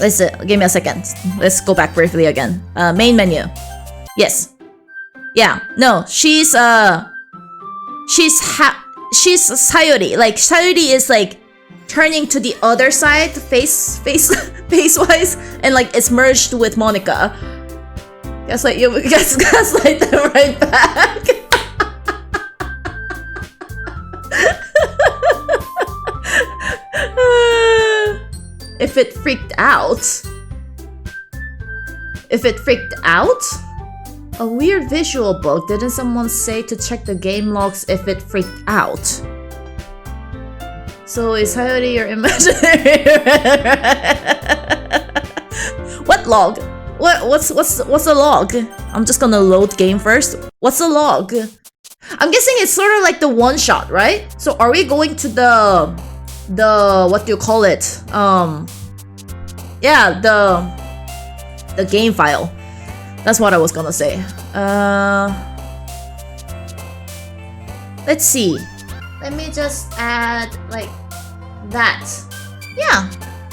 Listen, give me a second. Let's go back briefly again. Main menu. Yes. Yeah. No, she's Sayori. Like, Sayori is like turning to the other side, face-wise, and like it's merged with Monica. Gaslight you, gaslight them right back. If it freaked out. If it freaked out? A weird visual bug. Didn't someone say to check the game logs if it freaked out? So is Sayori your imaginary? What log? What's the log? I'm just gonna load game first. What's the log? I'm guessing it's sort of like the one shot, right? So are we going to the what do you call it? Yeah, the game file. That's what I was gonna say. Let's see. Let me just add like that. Yeah.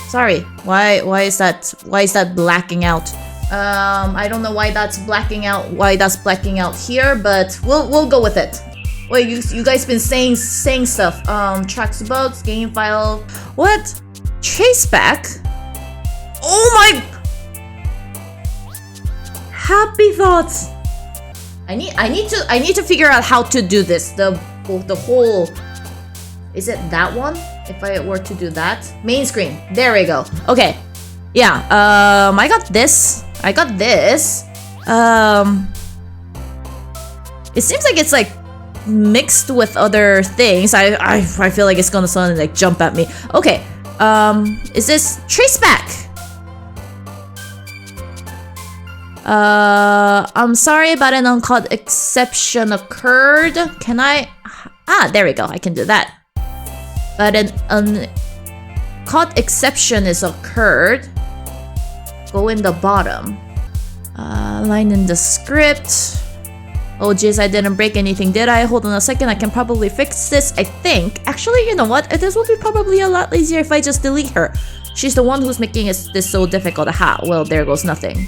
Sorry. Why is that blacking out? I don't know why that's blacking out. Why that's blacking out here, but we'll go with it. Wait, you guys been saying stuff. Tracks about game file. What? Traceback? Oh my! Happy thoughts. I need to figure out how to do this. The whole. Is it that one? If I were to do that, main screen. There we go. Okay. Yeah. I got this. I got this. It seems like it's like mixed with other things. I feel like it's gonna suddenly like jump at me. Okay. Is this traceback? I'm sorry, but an uncaught exception occurred. Can I? Ah, there we go. I can do that. But an uncaught exception is occurred. Go in the bottom. Line in the script. Oh jeez, I didn't break anything, did I? Hold on a second, I can probably fix this, I think. Actually, you know what? This will be probably a lot easier if I just delete her. She's the one who's making this so difficult. Aha, well, there goes nothing.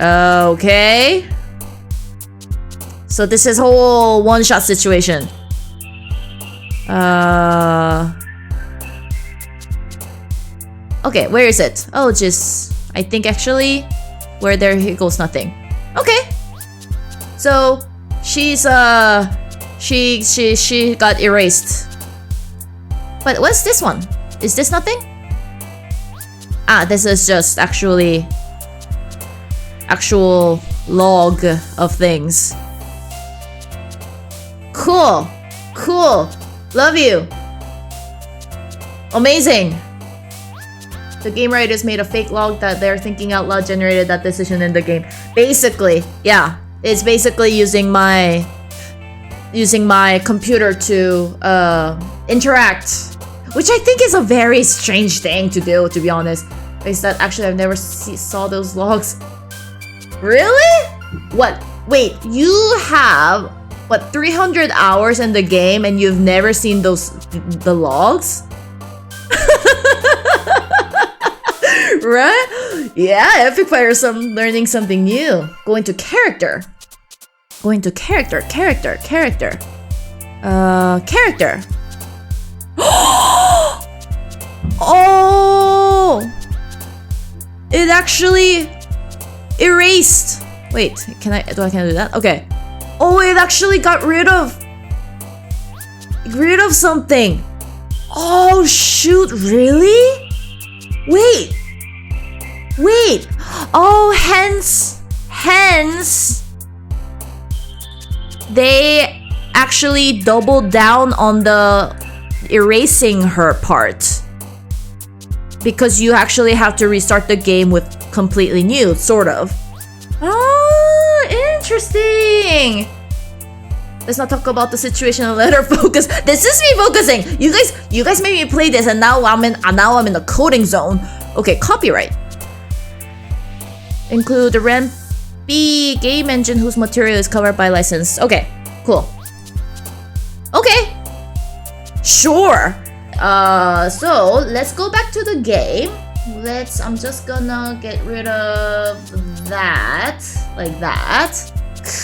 Okay. So this is whole one-shot situation. Okay, where is it? Oh, just... I think actually... Where there goes nothing. Okay. So, she's, she got erased. But what's this one? Is this nothing? Ah, this is just actual log of things. Cool. Cool. Love you. Amazing. The game writers made a fake log that they're thinking out loud generated that decision in the game. Basically, yeah. It's basically using my computer to interact. Which I think is a very strange thing to do, to be honest. Is that actually I've never saw those logs. Really? What? Wait, you have what 300 hours in the game and you've never seen the logs? Right? Yeah, Epic Fire learning something new. Going to character. Going to character. Character. Oh! It actually erased. Wait, can I do that? Okay. Oh, it actually got rid of rid of something. Oh shoot, really? Wait. Oh, hence they actually doubled down on the erasing her part. Because you actually have to restart the game with completely new, sort of. Oh, interesting. Let's not talk about the situation and let her focus. This is me focusing. You guys made me play this, and now I'm in the coding zone. Okay, copyright. Include the rampy game engine whose material is covered by license. Okay, cool. Okay, sure. So let's go back to the game. I'm just gonna get rid of that, like that.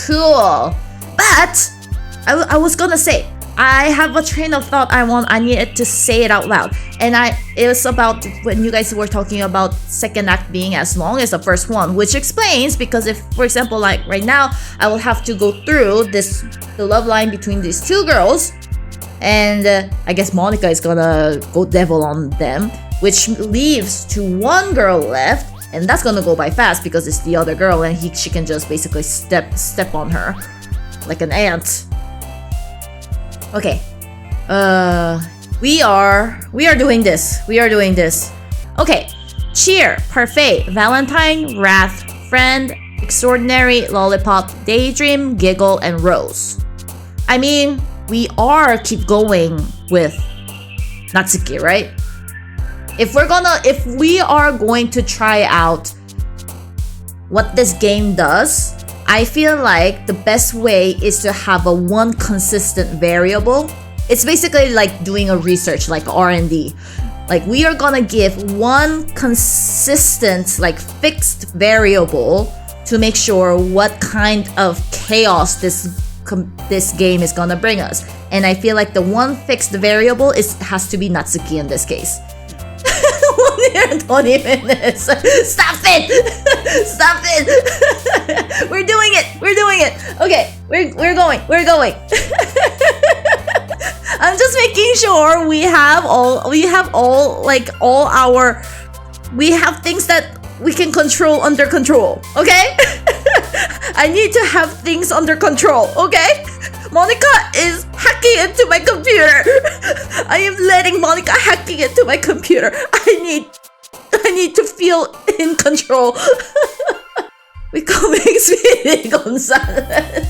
Cool. But I was gonna say, I have a train of thought I needed to say it out loud. And it was about when you guys were talking about second act being as long as the first one, which explains because if, for example, like right now, I will have to go through the love line between these two girls. And I guess Monica is gonna go devil on them, which leaves to one girl left, and that's gonna go by fast because it's the other girl, and she can just basically step on her like an ant. Okay, we are doing this. Okay, cheer, parfait, Valentine, wrath, friend, extraordinary, lollipop, daydream, giggle, and rose. I mean, we keep going with Natsuki, right? If we are going to try out what this game does, I feel like the best way is to have one consistent variable. It's basically like doing a research, like R&D. Like we are gonna give one consistent, like fixed variable to make sure what kind of chaos this game is gonna bring us. And I feel like the one fixed variable has to be Natsuki in this case. 1 year and 20 minutes. Stop it! We're doing it. Okay, we're going. I'm just making sure we have things that we can control under control, okay? I need to have things under control, okay? Monica is hacking into my computer. I am letting Monica hacking into my computer. I need to feel in control. We come Speedy Gonzalez.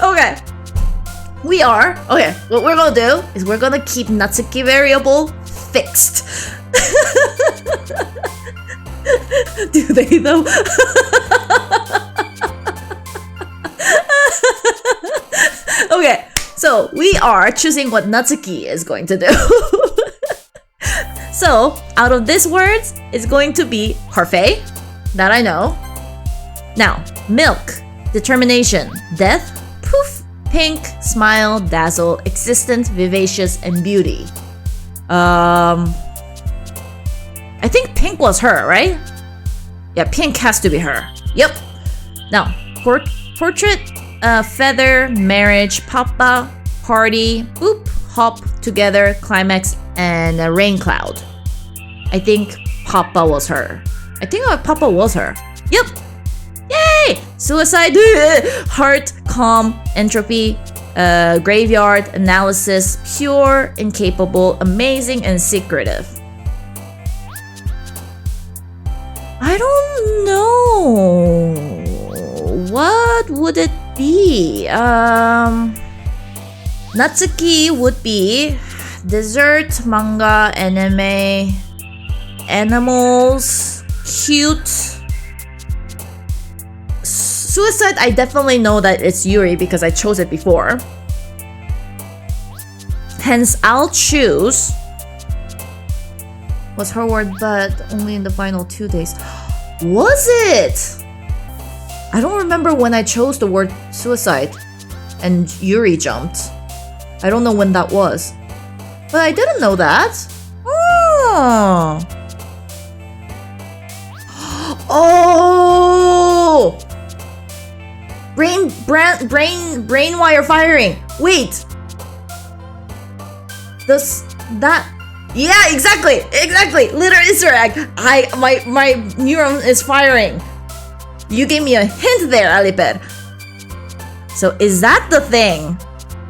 Okay. What we're gonna do is we're gonna keep Natsuki variable fixed. Do they though? Okay, so we are choosing what Natsuki is going to do. So, out of these words, it's going to be parfait, that I know. Now, milk, determination, death, poof, pink, smile, dazzle, existent, vivacious, and beauty. I think pink was her, right? Yeah, pink has to be her. Yep. Now, portrait, feather, marriage, papa, party, boop, hop, together, climax, and a rain cloud. I think papa was her. Yep. Yay! Suicide, heart, calm, entropy, graveyard, analysis, pure, incapable, amazing, and secretive. I don't know. What would it be? Natsuki would be dessert, manga, anime, animals, cute. Suicide, I definitely know that it's Yuri because I chose it before. Hence, I'll choose. Was her word but only in the final 2 days. Was it? I don't remember when I chose the word suicide and Yuri jumped. I don't know when that was. But I didn't know that. Oh. Oh. brain wire firing. Wait. That. Yeah, exactly. Little Easter egg. My neuron is firing. You gave me a hint there, Aliped. So is that the thing?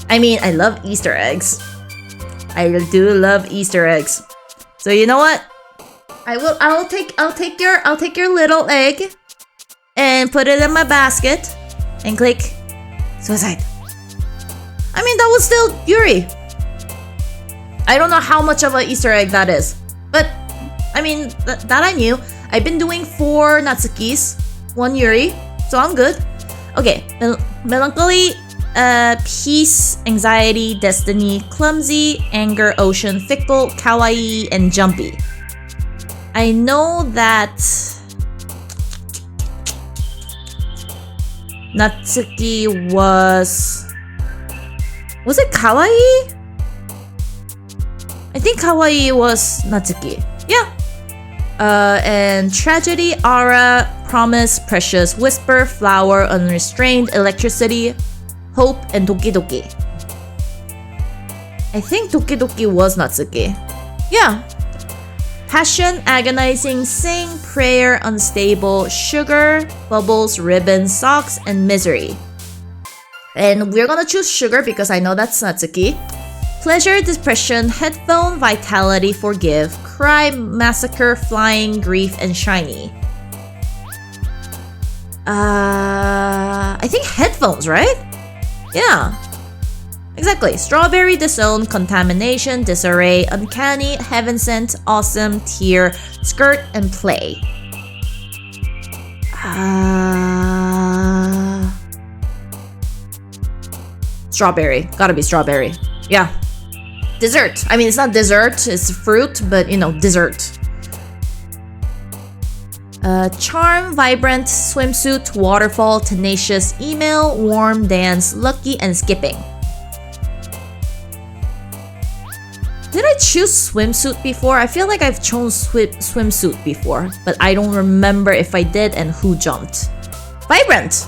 I mean, I love Easter eggs. I do love Easter eggs. So you know what? I'll take your little egg and put it in my basket and click suicide. I mean, that was still Yuri. I don't know how much of an Easter egg that is, but I mean that I knew. I've been doing 4 Natsukis, 1 Yuri, so I'm good. Okay, melancholy, peace, anxiety, destiny, clumsy, anger, ocean, fickle, kawaii, and jumpy. I know that Natsuki was it kawaii? I think kawaii was Natsuki. Yeah. And tragedy, aura, promise, precious, whisper, flower, unrestrained, electricity, hope, and doki doki. I think doki doki was Natsuki. Yeah. Passion, agonizing, sing, prayer, unstable, sugar, bubbles, ribbons, socks, and misery. And we're gonna choose sugar because I know that's Natsuki. Pleasure, depression, headphone, vitality, forgive, cry, massacre, flying, grief, and shiny. I think headphones, right? Yeah. Exactly. Strawberry, disown, contamination, disarray, uncanny, heaven sent, awesome, tear, skirt, and play. Strawberry. Gotta be strawberry. Yeah. Dessert. I mean, it's not dessert, it's fruit, but you know, dessert. Charm, vibrant, swimsuit, waterfall, tenacious, email, warm, dance, lucky, and skipping. Did I choose swimsuit before? I feel like I've chosen swimsuit before, but I don't remember if I did and who jumped. Vibrant!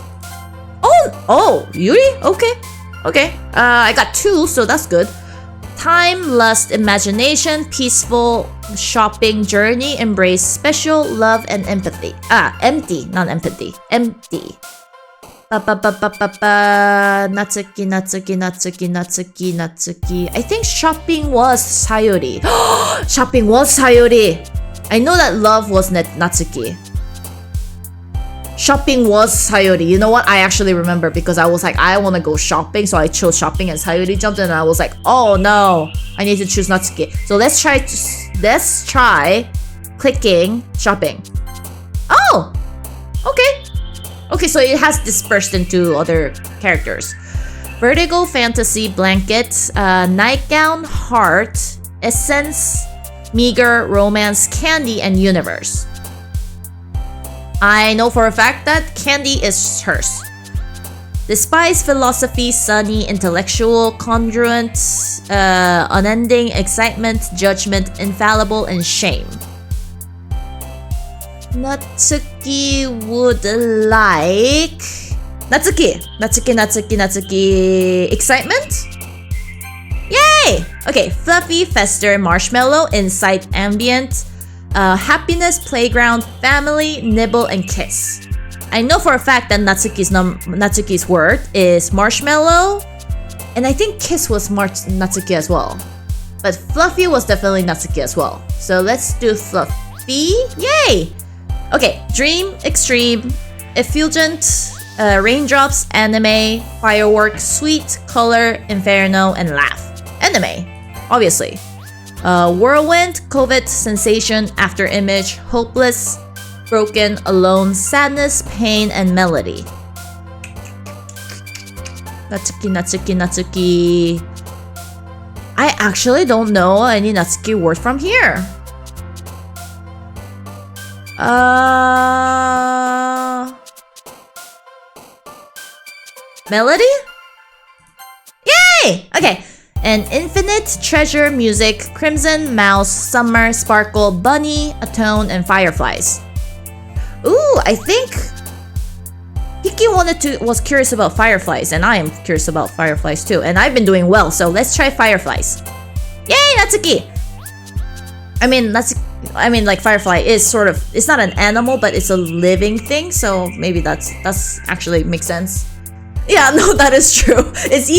Oh, Yuri? Okay. I got 2, so that's good. Time, lust, imagination, peaceful, shopping, journey, embrace, special, love, and empathy. Empty, not empathy. Empty. Natsuki. I think shopping was Sayori. Shopping was Sayori. I know that love was Natsuki. Shopping was Sayori. You know what? I actually remember because I was like, I want to go shopping, so I chose shopping and Sayori jumped in and I was like, oh no, I need to choose Natsuki. So let's try clicking shopping. Oh, okay, so it has dispersed into other characters. Vertigo, fantasy, blanket, nightgown, heart, essence, meager, romance, candy, and universe. I know for a fact that candy is hers. Despise, philosophy, sunny, intellectual, congruent, unending, excitement, judgment, infallible, and shame. Natsuki would like... Natsuki! Excitement? Yay! Okay, fluffy, fester, marshmallow, insight, ambient, happiness, playground, family, nibble, and kiss. I know for a fact that Natsuki's word is marshmallow, and I think kiss was Natsuki as well. But fluffy was definitely Natsuki as well. So let's do fluffy. Yay! Okay, dream, extreme, effulgent, raindrops, anime, firework, sweet, color, inferno, and laugh. Anime, obviously. Whirlwind, COVID, sensation, after image, hopeless, broken, alone, sadness, pain, and melody. Natsuki. I actually don't know any Natsuki word from here. Melody? Yay! Okay. An infinite, treasure, music, crimson, mouse, summer, sparkle, bunny, atone, and fireflies. Ooh, I think was curious about fireflies, and I am curious about fireflies too, and I've been doing well, so let's try fireflies. Yay, Natsuki! I mean, like firefly is sort of, it's not an animal, but it's a living thing, so maybe that's actually makes sense. Yeah, no, that is true. It's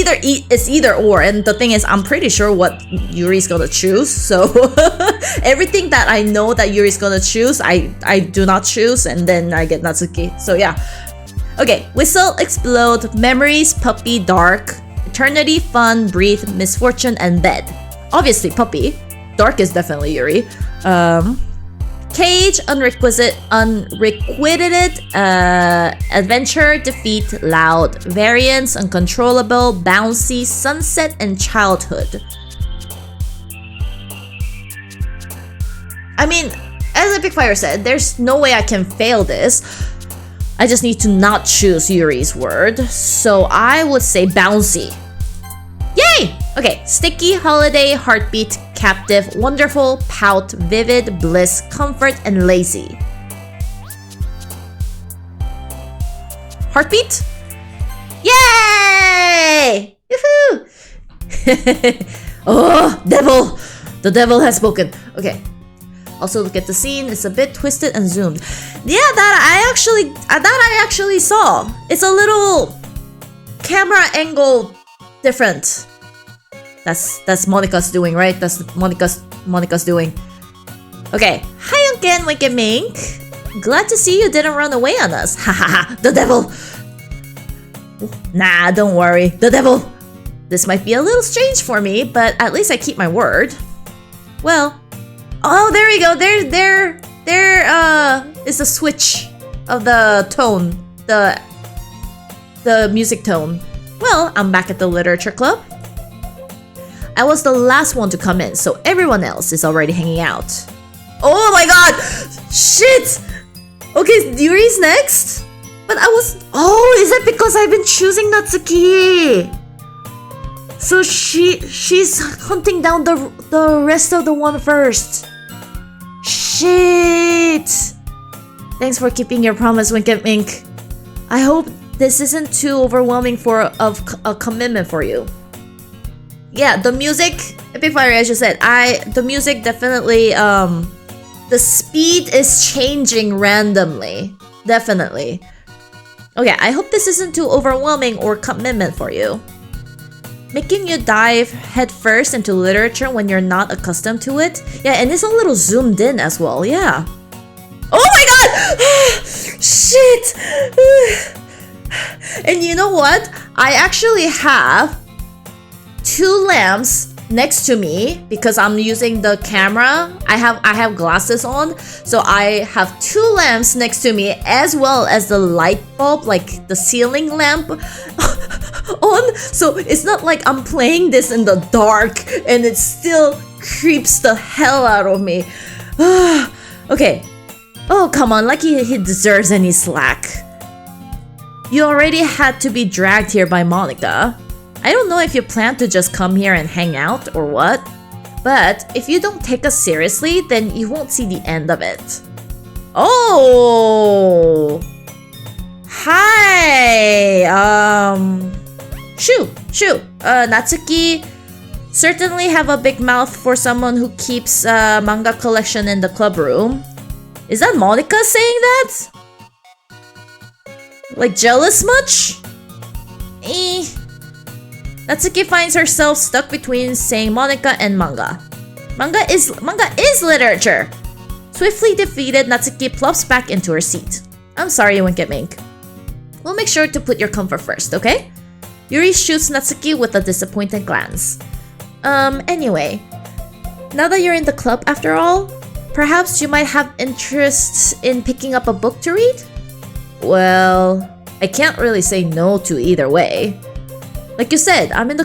either or, and the thing is, I'm pretty sure what Yuri's gonna choose. So everything that I know that Yuri's gonna choose, I do not choose, and then I get Natsuki. So yeah. Okay, whistle, explode, memories, puppy, dark, eternity, fun, breathe, misfortune, and bed. Obviously, puppy. Dark is definitely Yuri. Cage, unrequited, adventure, defeat, loud, variance, uncontrollable, bouncy, sunset, and childhood. I mean, as Epic Fire said, there's no way I can fail this. I just need to not choose Yuri's word. So I would say bouncy. Yay! Okay, sticky, holiday, heartbeat, captive, wonderful, pout, vivid, bliss, comfort, and lazy. Heartbeat? Yay! Yoo-hoo! Oh, devil! The devil has spoken. Okay. Also look at the scene. It's a bit twisted and zoomed. Yeah, that I actually saw. It's a little camera angle different. That's Monica's doing, right? That's Monica's doing. Okay. Hi, Unken, Wink and Mink. Glad to see you didn't run away on us. Hahaha, the devil. Nah, don't worry. The devil. This might be a little strange for me, but at least I keep my word. Well. Oh, there we go. There is the switch of the tone. The music tone. Well, I'm back at the literature club. I was the last one to come in, so everyone else is already hanging out. Oh my god! Shit! Okay, Yuri's next? But I was... Oh, is it because I've been choosing Natsuki? So she's hunting down the rest of the one first. Shit! Thanks for keeping your promise, Wink and Mink. I hope this isn't too overwhelming of a commitment for you. Yeah, the music, Epic Fire, as you said, the music definitely, the speed is changing randomly. Definitely. Okay, I hope this isn't too overwhelming or commitment for you. Making you dive headfirst into literature when you're not accustomed to it. Yeah, and it's a little zoomed in as well, yeah. Oh my god! Shit! And you know what? I actually have 2 lamps next to me because I'm using the camera. I have glasses on, so I have 2 lamps next to me as well as the light bulb, like the ceiling lamp on. So it's not like I'm playing this in the dark and it still creeps the hell out of me. Okay. Oh, come on, like he deserves any slack. You already had to be dragged here by Monica. I don't know if you plan to just come here and hang out or what, but if you don't take us seriously, then you won't see the end of it. Oh! Hi! Shoo! Natsuki certainly have a big mouth for someone who keeps a manga collection in the club room. Is that Monica saying that? Like jealous much? Natsuki finds herself stuck between saying Monica and manga. Manga is literature! Swiftly defeated, Natsuki plops back into her seat. I'm sorry, Wink and Mink. We'll make sure to put your comfort first, okay? Yuri shoots Natsuki with a disappointed glance. Anyway. Now that you're in the club after all, perhaps you might have interest in picking up a book to read? Well, I can't really say no to either way. Like you said, I'm in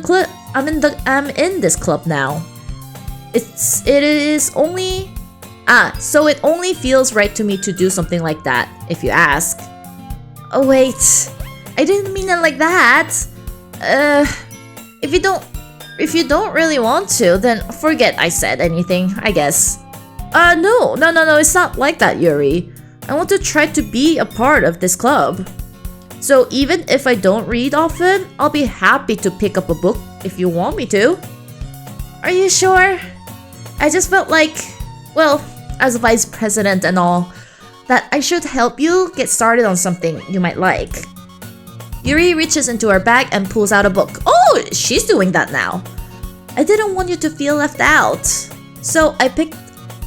this club now. So it only feels right to me to do something like that, if you ask. Oh wait, I didn't mean it like that. If you don't really want to, then forget I said anything, I guess. No, it's not like that, Yuri. I want to try to be a part of this club. So even if I don't read often, I'll be happy to pick up a book if you want me to. Are you sure? I just felt like, well, as a vice president and all, that I should help you get started on something you might like. Yuri reaches into her bag and pulls out a book. Oh, she's doing that now. I didn't want you to feel left out, so I picked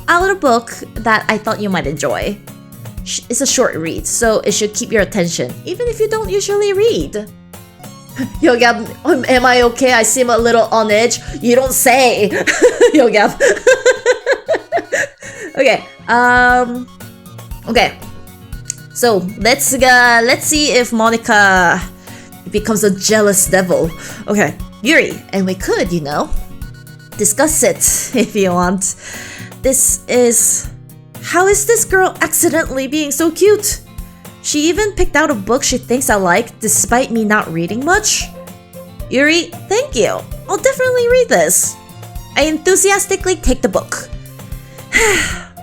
out a book that I thought you might enjoy. It's a short read, so it should keep your attention, even if you don't usually read. Yo, Gab, am I okay? I seem a little on edge. You don't say. Yo, Gab. Okay. Okay. So let's see if Monica becomes a jealous devil. Okay, Yuri, and we could, you know, discuss it if you want. How is this girl accidentally being so cute? She even picked out a book she thinks I like, despite me not reading much. Yuri, thank you. I'll definitely read this. I enthusiastically take the book.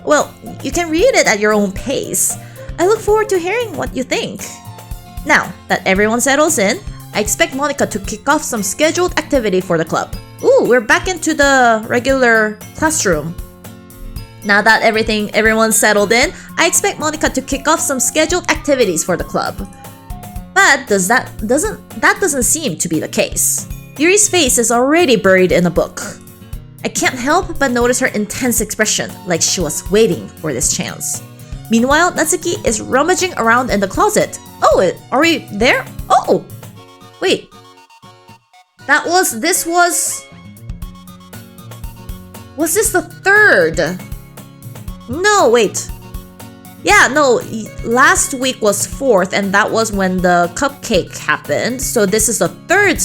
Well, you can read it at your own pace. I look forward to hearing what you think. Now that everyone settles in, I expect Monica to kick off some scheduled activity for the club. Ooh, we're back into the regular classroom. Now that everyone's settled in, I expect Monica to kick off some scheduled activities for the club. But that doesn't seem to be the case. Yuri's face is already buried in a book. I can't help but notice her intense expression, like she was waiting for this chance. Meanwhile, Natsuki is rummaging around in the closet. Oh, are we there? Oh! Wait. Was this the third? No, wait. Yeah, no, last week was fourth, and that was when the cupcake happened. So this is the third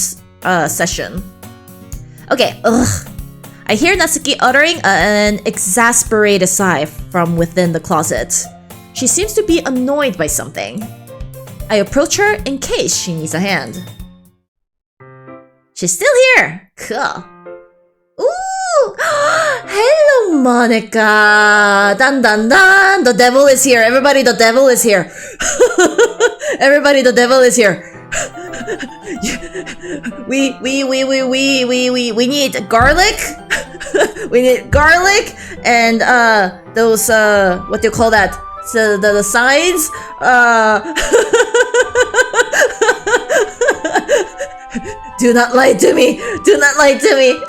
session. Okay, ugh. I hear Natsuki uttering an exasperated sigh from within the closet. She seems to be annoyed by something. I approach her in case she needs a hand. She's still here! Cool. Ooh! Hello, Monica! Dun dun dun! The devil is here! Everybody, the devil is here! Everybody, the devil is here! We need garlic. We need garlic and those what do you call that? So the signs. Do not lie to me. Do not lie to me.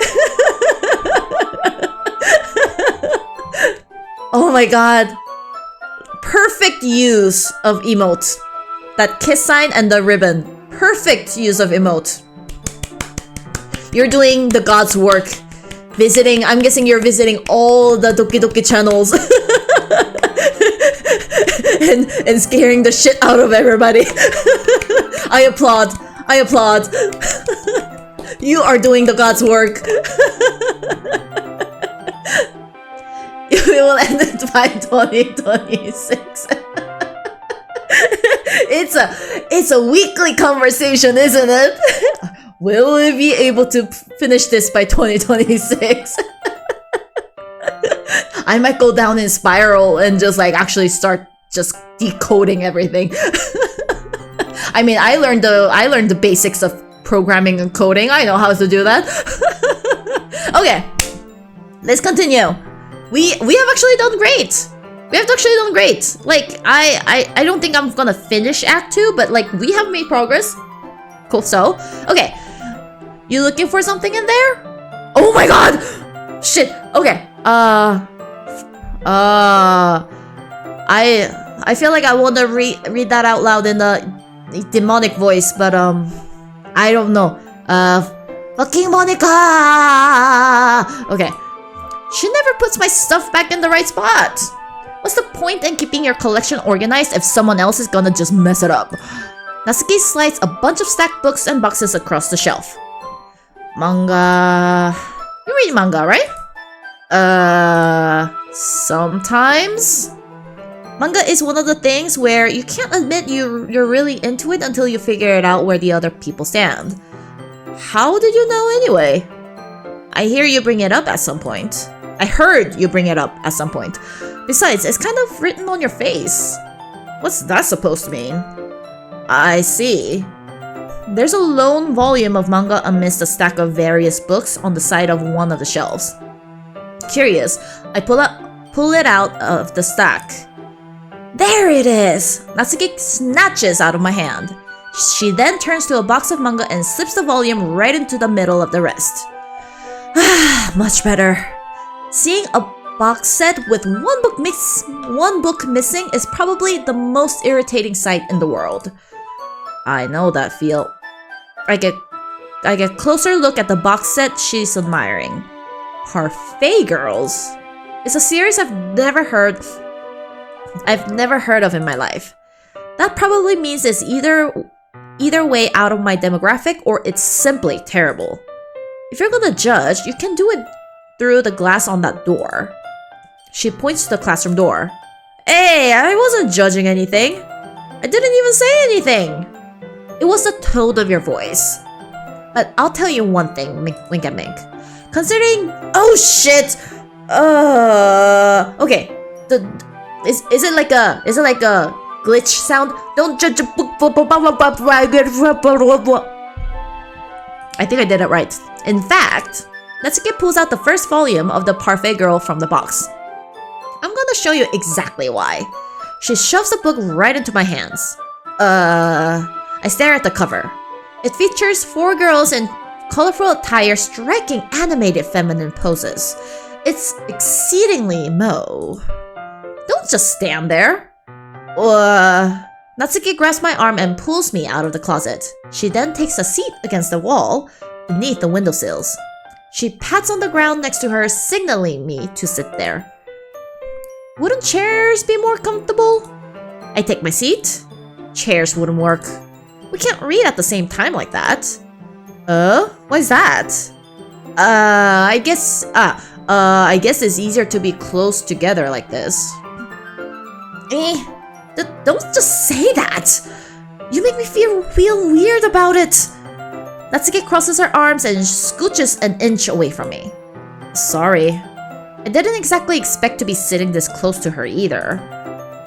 Oh my god. Perfect use of emote. That kiss sign and the ribbon. Perfect use of emote. You're doing the God's work. I'm guessing you're visiting all the Doki Doki channels. and scaring the shit out of everybody. I applaud. I applaud. You are doing the God's work. We will end it by 2026. It's a weekly conversation, isn't it? Will we be able to finish this by 2026? I might go down in spiral and just like actually start just decoding everything. I mean, I learned the basics of programming and coding. I know how to do that. Okay, let's continue. We have actually done great. We have actually done great. Like, I don't think I'm gonna finish Act 2, but like, we have made progress. Cool, so. Okay. You looking for something in there? Oh my god! Shit, okay. I feel like I wanna read that out loud in the demonic voice, but I don't know. Fucking Monica! Okay. She never puts my stuff back in the right spot. What's the point in keeping your collection organized if someone else is gonna just mess it up? Natsuki slides a bunch of stacked books and boxes across the shelf. Manga... You read manga, right? Sometimes? Manga is one of the things where you can't admit you're really into it until you figure it out where the other people stand. How did you know anyway? I hear you bring it up at some point. I heard you bring it up at some point. Besides, it's kind of written on your face. What's that supposed to mean? I see. There's a lone volume of manga amidst a stack of various books on the side of one of the shelves. Curious, I pull it out of the stack. There it is! Natsuki snatches out of my hand. She then turns to a box of manga and slips the volume right into the middle of the rest. Much better. Seeing a box set with one book missing is probably the most irritating sight in the world. I know that feel. I get closer look at the box set she's admiring. Parfait Girls is a series I've never heard of in my life. That probably means it's either way out of my demographic or it's simply terrible. If you're gonna judge, you can do it through the glass on that door. She points to the classroom door. Hey, I wasn't judging anything. I didn't even say anything. It was the tone of your voice. But I'll tell you one thing, wink and mink. Considering, oh shit. Okay. Is it like a glitch sound? Don't judge a book. I think I did it right. In fact, Natsuki pulls out the first volume of The Parfait Girl from the box. I'm gonna show you exactly why. She shoves the book right into my hands. I stare at the cover. It features 4 girls in colorful attire striking animated feminine poses. It's exceedingly emo. Don't just stand there. Natsuki grabs my arm and pulls me out of the closet. She then takes a seat against the wall beneath the windowsills. She pats on the ground next to her, signaling me to sit there. Wouldn't chairs be more comfortable? I take my seat. Chairs wouldn't work. We can't read at the same time like that. Why's that? I guess it's easier to be close together like this. Don't just say that! You make me feel weird about it! Natsuki crosses her arms and scooches an inch away from me. Sorry. I didn't exactly expect to be sitting this close to her either.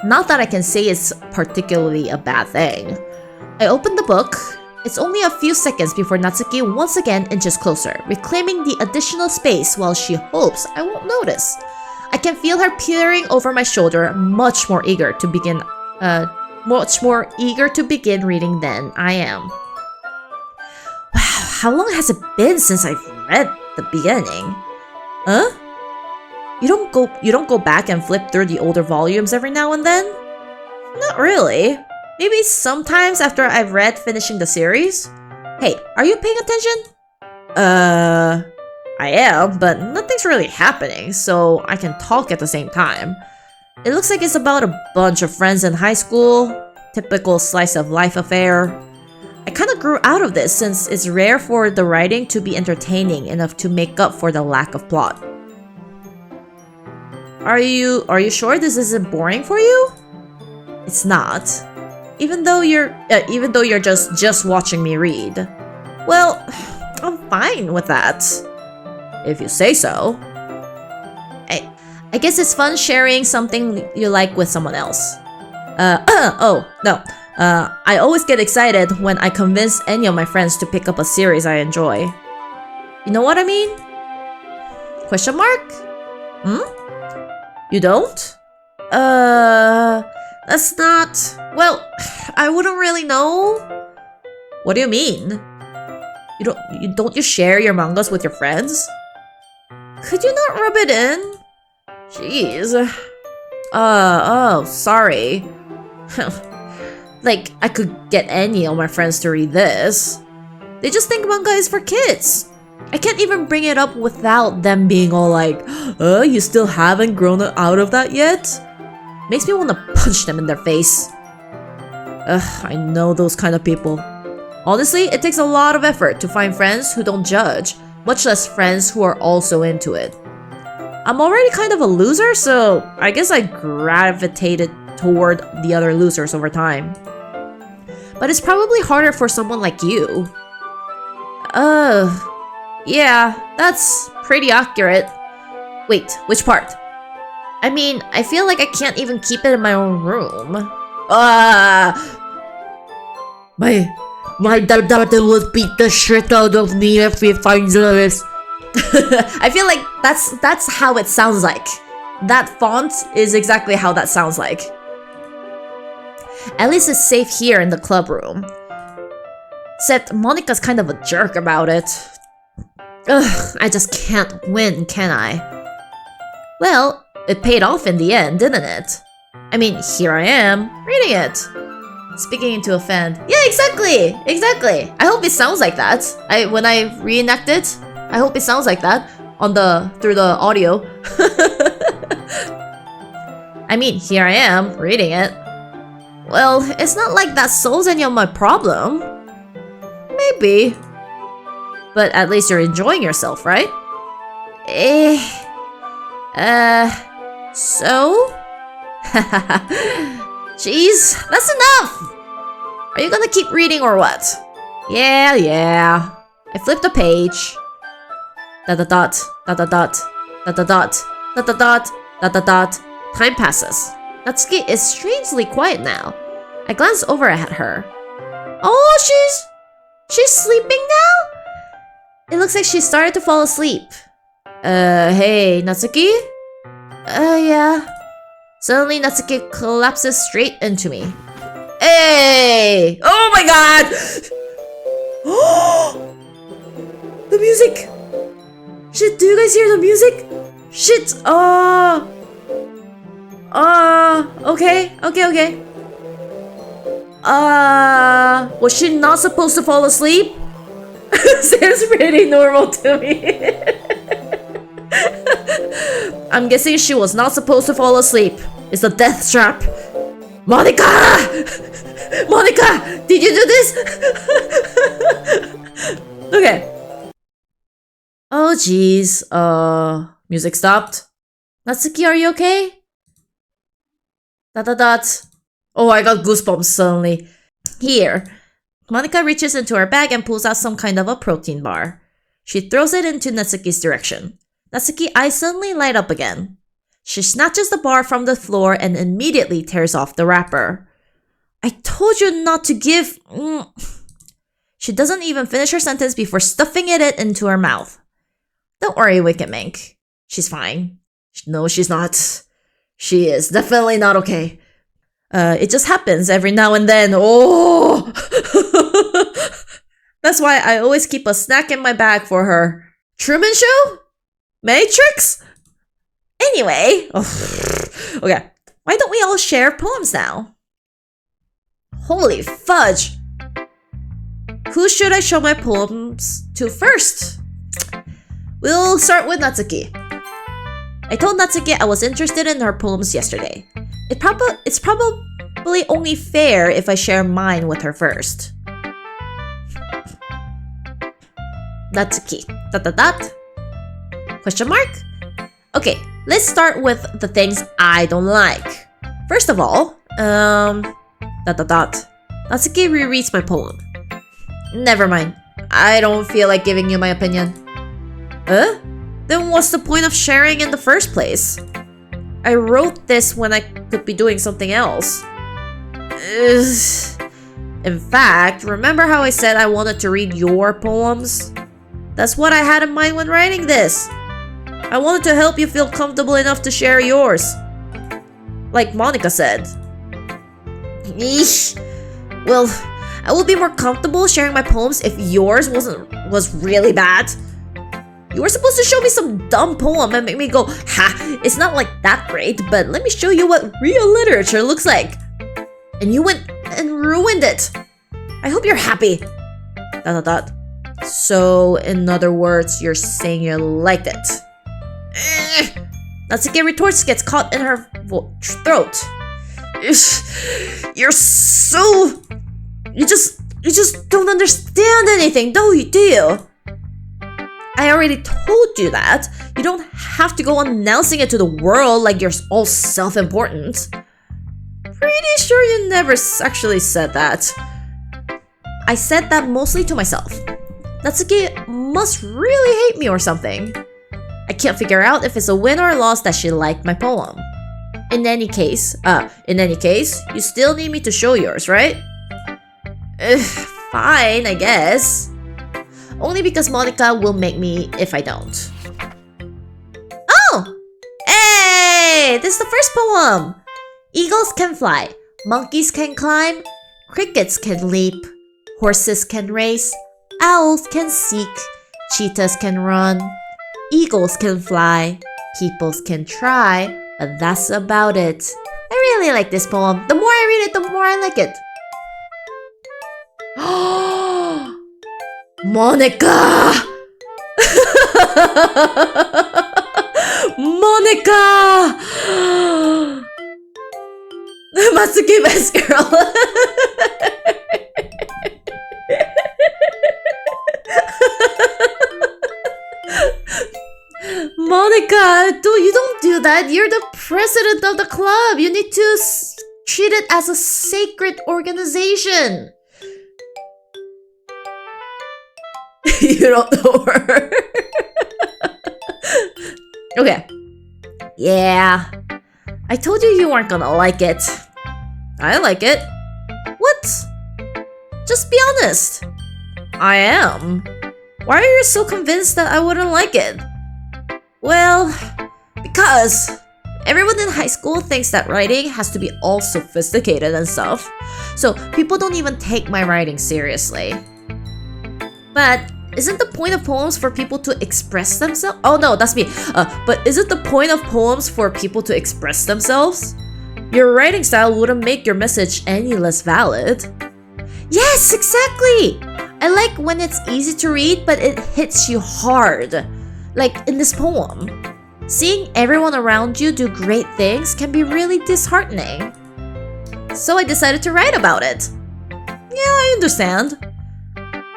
Not that I can say it's particularly a bad thing. I open the book. It's only a few seconds before Natsuki once again inches closer, reclaiming the additional space while she hopes I won't notice. I can feel her peering over my shoulder, much more eager to begin reading than I am. Wow, how long has it been since I've read the beginning? Huh? You don't go back and flip through the older volumes every now and then? Not really. Maybe sometimes after I've read finishing the series. Hey, are you paying attention? I am, but nothing's really happening, so I can talk at the same time. It looks like it's about a bunch of friends in high school. Typical slice of life affair. I kinda grew out of this since it's rare for the writing to be entertaining enough to make up for the lack of plot. Are you sure this isn't boring for you? It's not. Even though you're just watching me read. Well, I'm fine with that. If you say so. I guess it's fun sharing something you like with someone else. Oh, no. I always get excited when I convince any of my friends to pick up a series I enjoy. You know what I mean? Question mark? You don't? That's not... Well, I wouldn't really know. What do you mean? Don't you share your mangas with your friends? Could you not rub it in? Jeez. Oh, sorry. Like, I could get any of my friends to read this. They just think manga is for kids. I can't even bring it up without them being all like, you still haven't grown out of that yet? Makes me want to punch them in their face. I know those kind of people. Honestly, it takes a lot of effort to find friends who don't judge, much less friends who are also into it. I'm already kind of a loser, so I guess I gravitated toward the other losers over time. But it's probably harder for someone like you. Yeah, that's pretty accurate. Wait, which part? I mean, I feel like I can't even keep it in my own room. My daughter would beat the shit out of me if we find this. I feel like that's how it sounds like. That font is exactly how that sounds like. At least it's safe here in the club room. Except Monika's kind of a jerk about it. Ugh, I just can't win, can I? Well, it paid off in the end, didn't it? I mean, here I am, reading it. Speaking into a fan. Yeah, exactly! Exactly! I hope it sounds like that. When I reenact it, I hope it sounds like that through the audio. I mean, here I am, reading it. Well, it's not like that solves any of my problem. Maybe. But at least you're enjoying yourself, right? So? Jeez, that's enough! Are you gonna keep reading or what? Yeah. I flipped a page. Dot dot dot, dot dot dot, dot dot dot, dot dot dot, dot dot dot. Time passes. Natsuki is strangely quiet now. I glance over at her. Oh, she's sleeping now? It looks like she started to fall asleep. Hey, Natsuki? Yeah. Suddenly, Natsuki collapses straight into me. Hey! Oh my god! The music! Shit, do you guys hear the music? Shit, okay. Was she not supposed to fall asleep? Seems pretty normal to me. I'm guessing she was not supposed to fall asleep. It's a death trap. Monika! Monika! Did you do this? Okay. Oh jeez. Music stopped. Natsuki, are you okay? Dot dot dot. Oh, I got goosebumps suddenly. Here. Monika reaches into her bag and pulls out some kind of a protein bar. She throws it into Natsuki's direction. Natsuki's eyes suddenly light up again. She snatches the bar from the floor and immediately tears off the wrapper. I told you not to give... She doesn't even finish her sentence before stuffing it into her mouth. Don't worry, Wicked Mink. She's fine. No, she's not. She is definitely not okay. It just happens every now and then. Oh! That's why I always keep a snack in my bag for her. Truman Show? Matrix? Anyway. Okay. Why don't we all share poems now? Holy fudge! Who should I show my poems to first? We'll start with Natsuki. I told Natsuki I was interested in her poems yesterday. It's probably only fair if I share mine with her first. Natsuki. ... Question mark? Okay, let's start with the things I don't like. First of all, ... Natsuki rereads my poem. Never mind. I don't feel like giving you my opinion. Then what's the point of sharing in the first place? I wrote this when I could be doing something else. In fact, remember how I said I wanted to read your poems? That's what I had in mind when writing this. I wanted to help you feel comfortable enough to share yours. Like Monika said. Eesh. Well, I would be more comfortable sharing my poems if yours was really bad. You were supposed to show me some dumb poem and make me go, ha, it's not like that great, but let me show you what real literature looks like. And you went and ruined it. I hope you're happy. ... So, in other words, you're saying you liked it. Natsuki retorts, gets caught in her throat. You're so... You just don't understand anything, do you? I already told you that. You don't have to go announcing it to the world like you're all self-important. Pretty sure you never actually said that. I said that mostly to myself. Natsuki must really hate me or something. I can't figure out if it's a win or a loss that she liked my poem. In any case, you still need me to show yours, right? Fine, I guess. Only because Monica will make me if I don't. Oh! Hey! This is the first poem! Eagles can fly, monkeys can climb, crickets can leap, horses can race, owls can seek, cheetahs can run, eagles can fly, peoples can try, but that's about it. I really like this poem. The more I read it, the more I like it. Monica! Monica! Natsuki, best girl. Monica, you don't do that. You're the president of the club. You need to treat it as a sacred organization. You don't know her. Okay. Yeah. I told you weren't gonna like it. I like it. What? Just be honest. I am. Why are you so convinced that I wouldn't like it? Well, because everyone in high school thinks that writing has to be all sophisticated and stuff. So people don't even take my writing seriously. But isn't the point of poems for people to express themselves? Oh no, that's me. But isn't the point of poems for people to express themselves? Your writing style wouldn't make your message any less valid. Yes, exactly! I like when it's easy to read, but it hits you hard. Like in this poem. Seeing everyone around you do great things can be really disheartening. So I decided to write about it. Yeah, I understand.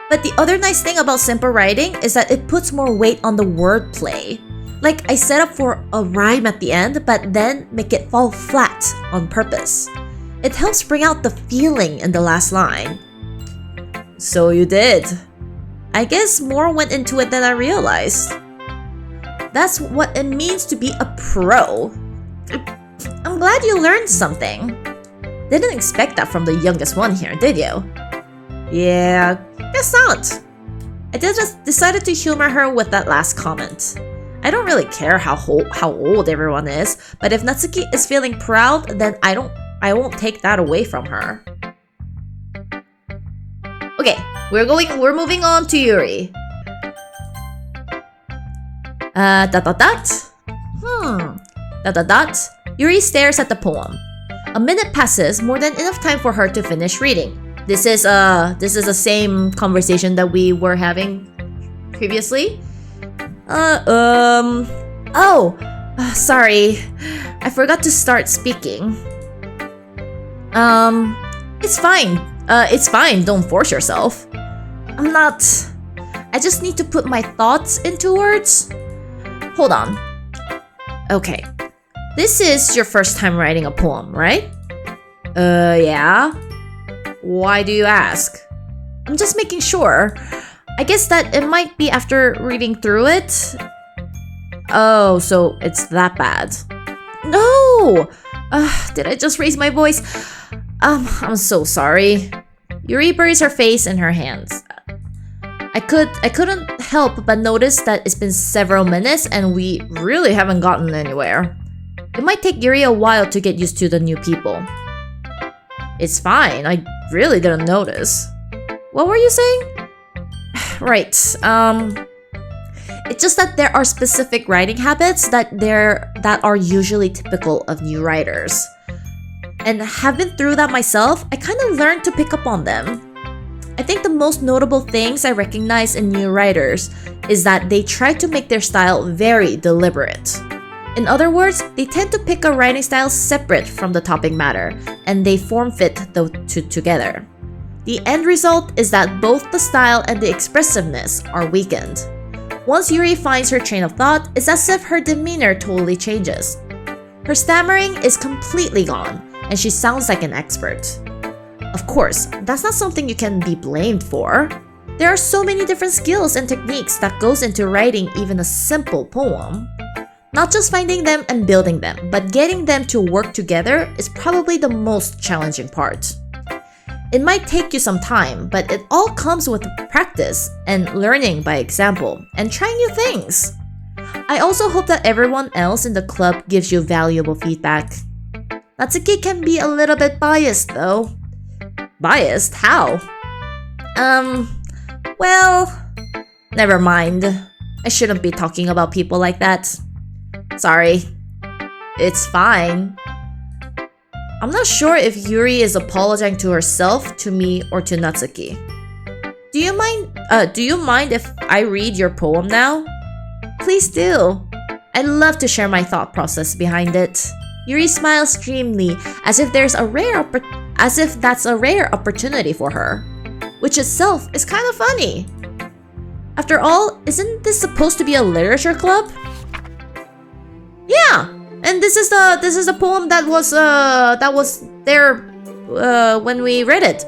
But the other nice thing about simple writing is that it puts more weight on the wordplay. Like I set up for a rhyme at the end, but then make it fall flat on purpose. It helps bring out the feeling in the last line. So you did. I guess more went into it than I realized. That's what it means to be a pro. I'm glad you learned something. Didn't expect that from the youngest one here, did you? Yeah, guess not. I just decided to humor her with that last comment. I don't really care how old everyone is, but if Natsuki is feeling proud, then I won't take that away from her. Okay, we're moving on to Yuri. Yuri stares at the poem. A minute passes, more than enough time for her to finish reading. This is the same conversation that we were having previously. Sorry. I forgot to start speaking. It's fine. It's fine, don't force yourself. I just need to put my thoughts into words. Hold on. Okay. This is your first time writing a poem, right? Yeah. Why do you ask? I'm just making sure. I guess that it might be after reading through it. Oh, so it's that bad. No! Did I just raise my voice? I'm so sorry. Yuri buries her face in her hands. I couldn't help but notice that it's been several minutes and we really haven't gotten anywhere. It might take Yuri a while to get used to the new people. It's fine, I really didn't notice. What were you saying? Right, it's just that there are specific writing habits that are usually typical of new writers. And having been through that myself, I kind of learned to pick up on them. I think the most notable things I recognize in new writers is that they try to make their style very deliberate. In other words, they tend to pick a writing style separate from the topic matter, and they form-fit the two together. The end result is that both the style and the expressiveness are weakened. Once Yuri finds her train of thought, it's as if her demeanor totally changes. Her stammering is completely gone, and she sounds like an expert. Of course, that's not something you can be blamed for. There are so many different skills and techniques that goes into writing even a simple poem. Not just finding them and building them, but getting them to work together is probably the most challenging part. It might take you some time, but it all comes with practice and learning by example and trying new things. I also hope that everyone else in the club gives you valuable feedback. Natsuki can be a little bit biased though. Biased? How? Well, never mind. I shouldn't be talking about people like that. Sorry. It's fine. I'm not sure if Yuri is apologizing to herself, to me, or to Natsuki. Do you mind if I read your poem now? Please do. I'd love to share my thought process behind it. Yuri smiles dreamily, as if that's a rare opportunity for her, which itself is kind of funny. After all, isn't this supposed to be a literature club? Yeah. And this is the poem that was there when we read it.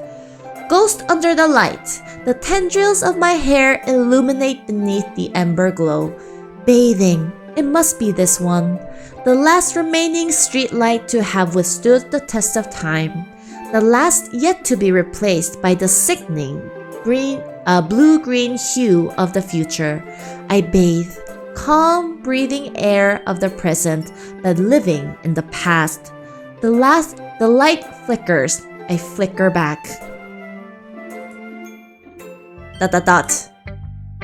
Ghost under the light, the tendrils of my hair illuminate beneath the ember glow. Bathing, it must be this one, the last remaining street light to have withstood the test of time, the last yet to be replaced by the sickening blue-green hue of the future. I bathe. Calm, breathing air of the present, but living in the past. The light flickers. I flicker back. ...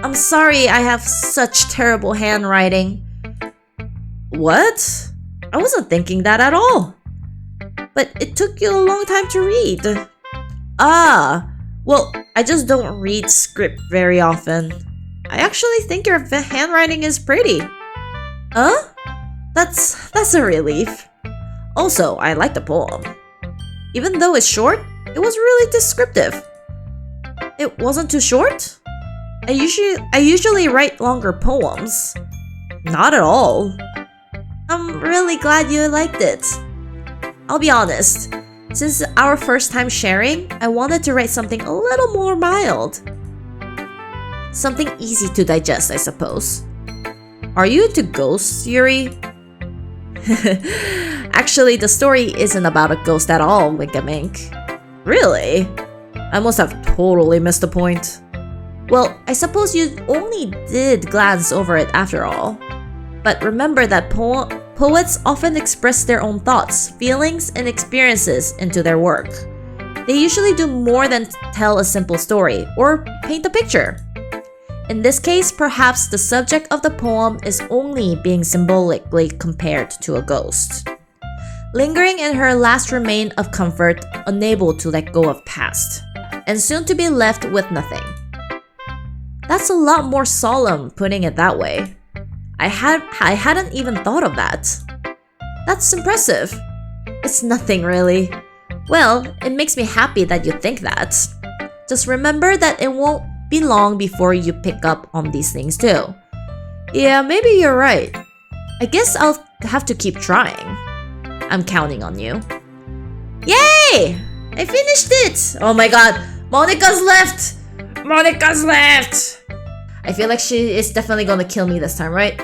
I'm sorry I have such terrible handwriting. What? I wasn't thinking that at all. But it took you a long time to read. Ah, well, I just don't read script very often. I actually think your handwriting is pretty. Huh? That's a relief. Also, I like the poem. Even though it's short, it was really descriptive. It wasn't too short? I usually write longer poems. Not at all. I'm really glad you liked it. I'll be honest, since our first time sharing, I wanted to write something a little more mild. Something easy to digest, I suppose. Are you into ghosts, Yuri? Actually, the story isn't about a ghost at all, Wink-a-Mink. Really? I must have totally missed the point. Well, I suppose you only did glance over it after all. But remember that poets often express their own thoughts, feelings, and experiences into their work. They usually do more than tell a simple story or paint a picture. In this case, perhaps the subject of the poem is only being symbolically compared to a ghost. Lingering in her last remain of comfort, unable to let go of past, and soon to be left with nothing. That's a lot more solemn, putting it that way. I hadn't even thought of that. That's impressive. It's nothing really. Well, it makes me happy that you think that. Just remember that it won't be long before you pick up on these things too. Yeah, maybe you're right. I guess I'll have to keep trying. I'm counting on you. Yay! I finished it! Oh my god, Monica's left! Monica's left! I feel like she is definitely gonna kill me this time, right?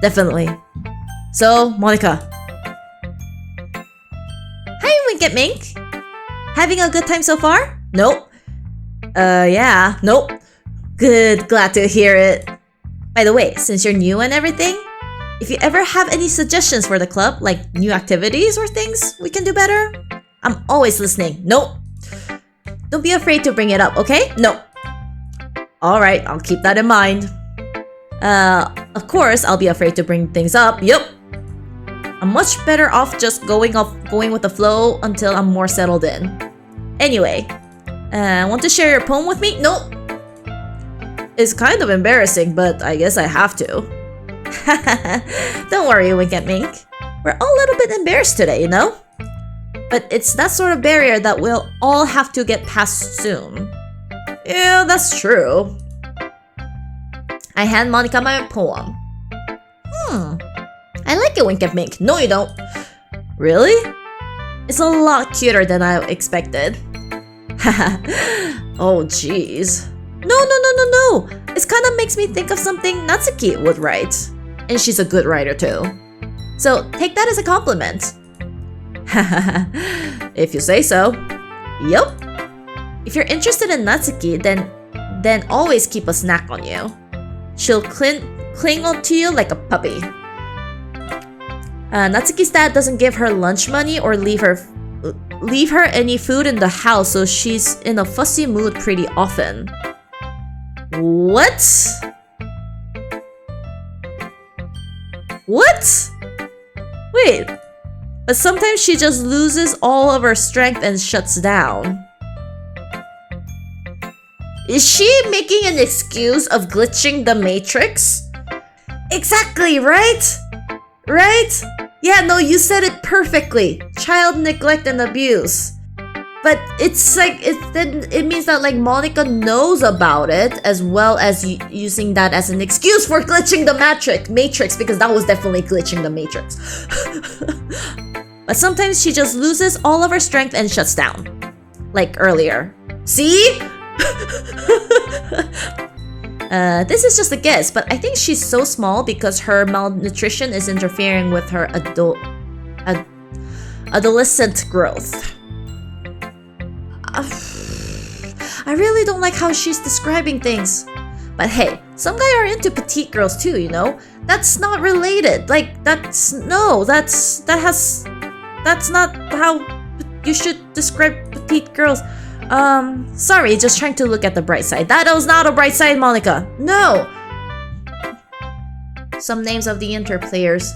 Definitely. So, Monica. Hi, Wink-a-Mink. Having a good time so far? Nope. Yeah, nope. Good, glad to hear it. By the way, since you're new and everything, if you ever have any suggestions for the club, like new activities or things we can do better, I'm always listening. Nope. Don't be afraid to bring it up, okay? Nope. Alright, I'll keep that in mind. Of course, I'll be afraid to bring things up. Yup. I'm much better off just going with the flow until I'm more settled in. Anyway, want to share your poem with me? Nope. It's kind of embarrassing, but I guess I have to. Don't worry, Wink-a-Mink. We're all a little bit embarrassed today, you know? But it's that sort of barrier that we'll all have to get past soon. Yeah, that's true. I hand Monica my poem. I like it, Wink-a-Mink. No, you don't. Really? It's a lot cuter than I expected. Oh, jeez. No. It kind of makes me think of something Natsuki would write. And she's a good writer too. So take that as a compliment. If you say so. Yup. If you're interested in Natsuki, then always keep a snack on you. She'll cling onto you like a puppy. Natsuki's dad doesn't give her lunch money or leave her any food in the house, so she's in a fussy mood pretty often. What? What? Wait. But sometimes she just loses all of her strength and shuts down. Is she making an excuse of glitching the Matrix? Exactly, right? Right? Yeah, no, you said it perfectly. Child neglect and abuse. But it's like, it means that like Monica knows about it, as well as using that as an excuse for glitching the Matrix, because that was definitely glitching the Matrix. But sometimes she just loses all of her strength and shuts down. Like earlier. See? This is just a guess, but I think she's so small because her malnutrition is interfering with her adolescent growth. I really don't like how she's describing things. But hey, some guys are into petite girls too, you know? That's not related. Like, that's not how you should describe petite girls. Sorry, just trying to look at the bright side. That was not a bright side, Monica. No! Some names of the interplayers.